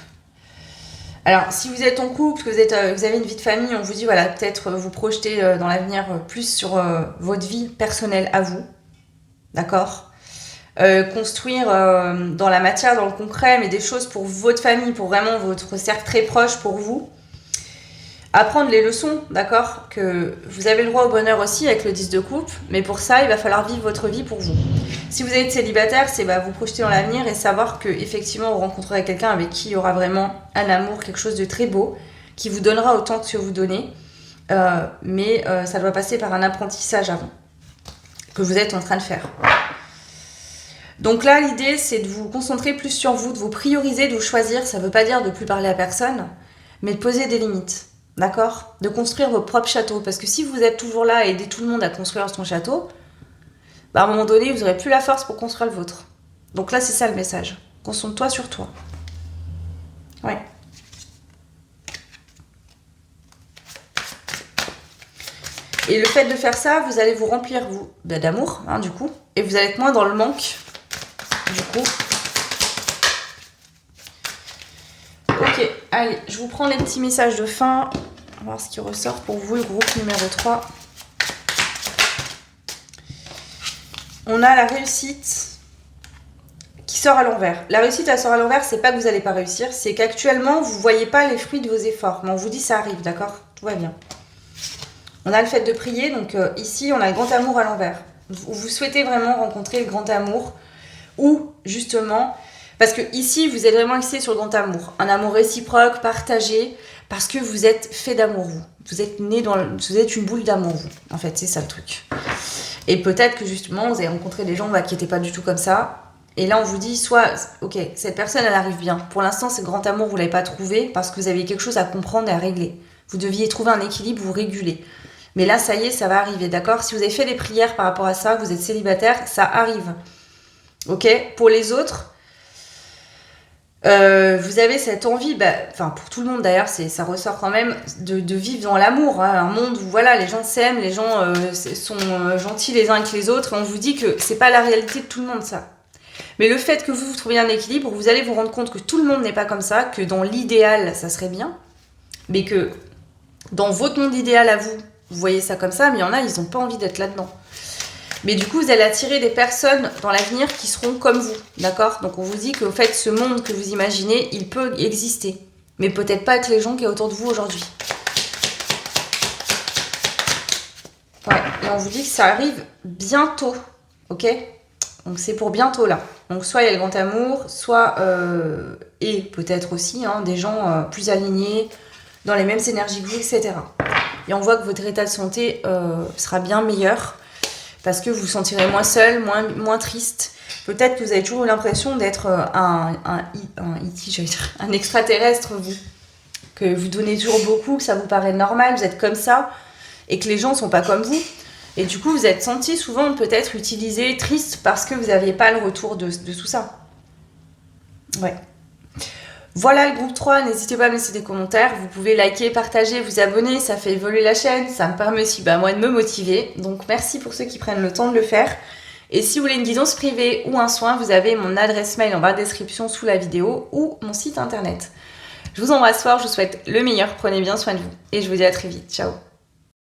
Alors, si vous êtes en couple, que vous avez une vie de famille, on vous dit, voilà, peut-être vous projeter dans l'avenir plus sur votre vie personnelle à vous. D'accord ? Construire dans la matière, dans le concret, mais des choses pour votre famille, pour vraiment votre cercle très proche, pour vous. Apprendre les leçons, d'accord ? Que vous avez le droit au bonheur aussi avec le 10 de coupe, mais pour ça, il va falloir vivre votre vie pour vous. Si vous êtes célibataire, c'est vous projeter dans l'avenir et savoir que effectivement vous rencontrerez quelqu'un avec qui il y aura vraiment un amour, quelque chose de très beau, qui vous donnera autant que ce que vous donnez, mais ça doit passer par un apprentissage avant, que vous êtes en train de faire. Donc là, l'idée, c'est de vous concentrer plus sur vous, de vous prioriser, de vous choisir. Ça ne veut pas dire de ne plus parler à personne, mais de poser des limites, d'accord ? De construire vos propres châteaux. Parce que si vous êtes toujours là à aider tout le monde à construire son château, à un moment donné, vous n'aurez plus la force pour construire le vôtre. Donc là, c'est ça le message. Concentre-toi sur toi. Ouais. Et le fait de faire ça, vous allez vous remplir d'amour, hein, du coup, et vous allez être moins dans le manque. Du coup, ok, allez, je vous prends les petits messages de fin. On va voir ce qui ressort pour vous, le groupe numéro 3. On a la réussite qui sort à l'envers. La réussite, elle sort à l'envers, c'est pas que vous n'allez pas réussir, c'est qu'actuellement, vous ne voyez pas les fruits de vos efforts. Mais on vous dit ça arrive, d'accord ? Tout va bien. On a le fait de prier, donc ici, on a le grand amour à l'envers. Vous souhaitez vraiment rencontrer le grand amour. Ou justement, parce que ici vous êtes vraiment axé sur le grand amour, un amour réciproque, partagé, parce que vous êtes fait d'amour vous êtes né vous êtes une boule d'amour vous, en fait c'est ça le truc. Et peut-être que justement vous avez rencontré des gens qui n'étaient pas du tout comme ça, et là on vous dit soit, ok, cette personne elle arrive bien, pour l'instant c'est le grand amour vous l'avez pas trouvé parce que vous avez quelque chose à comprendre et à régler, vous deviez trouver un équilibre, vous réguler. Mais là ça y est, ça va arriver, d'accord ? Si vous avez fait des prières par rapport à ça, que vous êtes célibataire, ça arrive. Ok, pour les autres, vous avez cette envie, pour tout le monde d'ailleurs, ça ressort quand même, de vivre dans l'amour, hein, un monde où voilà, les gens s'aiment, les gens sont gentils les uns avec les autres, et on vous dit que c'est pas la réalité de tout le monde ça. Mais le fait que vous trouviez un équilibre, vous allez vous rendre compte que tout le monde n'est pas comme ça, que dans l'idéal ça serait bien, mais que dans votre monde idéal à vous, vous voyez ça comme ça, mais il y en a, ils n'ont pas envie d'être là-dedans. Mais du coup, vous allez attirer des personnes dans l'avenir qui seront comme vous, d'accord ? Donc on vous dit qu'au fait, ce monde que vous imaginez, il peut exister. Mais peut-être pas avec les gens qui sont autour de vous aujourd'hui. Ouais, et on vous dit que ça arrive bientôt, ok ? Donc c'est pour bientôt là. Donc soit il y a le grand amour, soit, et peut-être aussi, des gens plus alignés, dans les mêmes énergies que vous, etc. Et on voit que votre état de santé sera bien meilleur. Parce que vous vous sentirez moins seul, moins triste. Peut-être que vous avez toujours eu l'impression d'être un extraterrestre, vous. Que vous donnez toujours beaucoup, que ça vous paraît normal, vous êtes comme ça, et que les gens ne sont pas comme vous. Et du coup, vous êtes senti souvent peut-être utilisé, triste, parce que vous n'aviez pas le retour de tout ça. Ouais. Voilà le groupe 3, n'hésitez pas à me laisser des commentaires, vous pouvez liker, partager, vous abonner, ça fait évoluer la chaîne, ça me permet aussi moi de me motiver, donc merci pour ceux qui prennent le temps de le faire. Et si vous voulez une guidance privée ou un soin, vous avez mon adresse mail en barre de description sous la vidéo ou mon site internet. Je vous embrasse fort, je vous souhaite le meilleur, prenez bien soin de vous et je vous dis à très vite, ciao.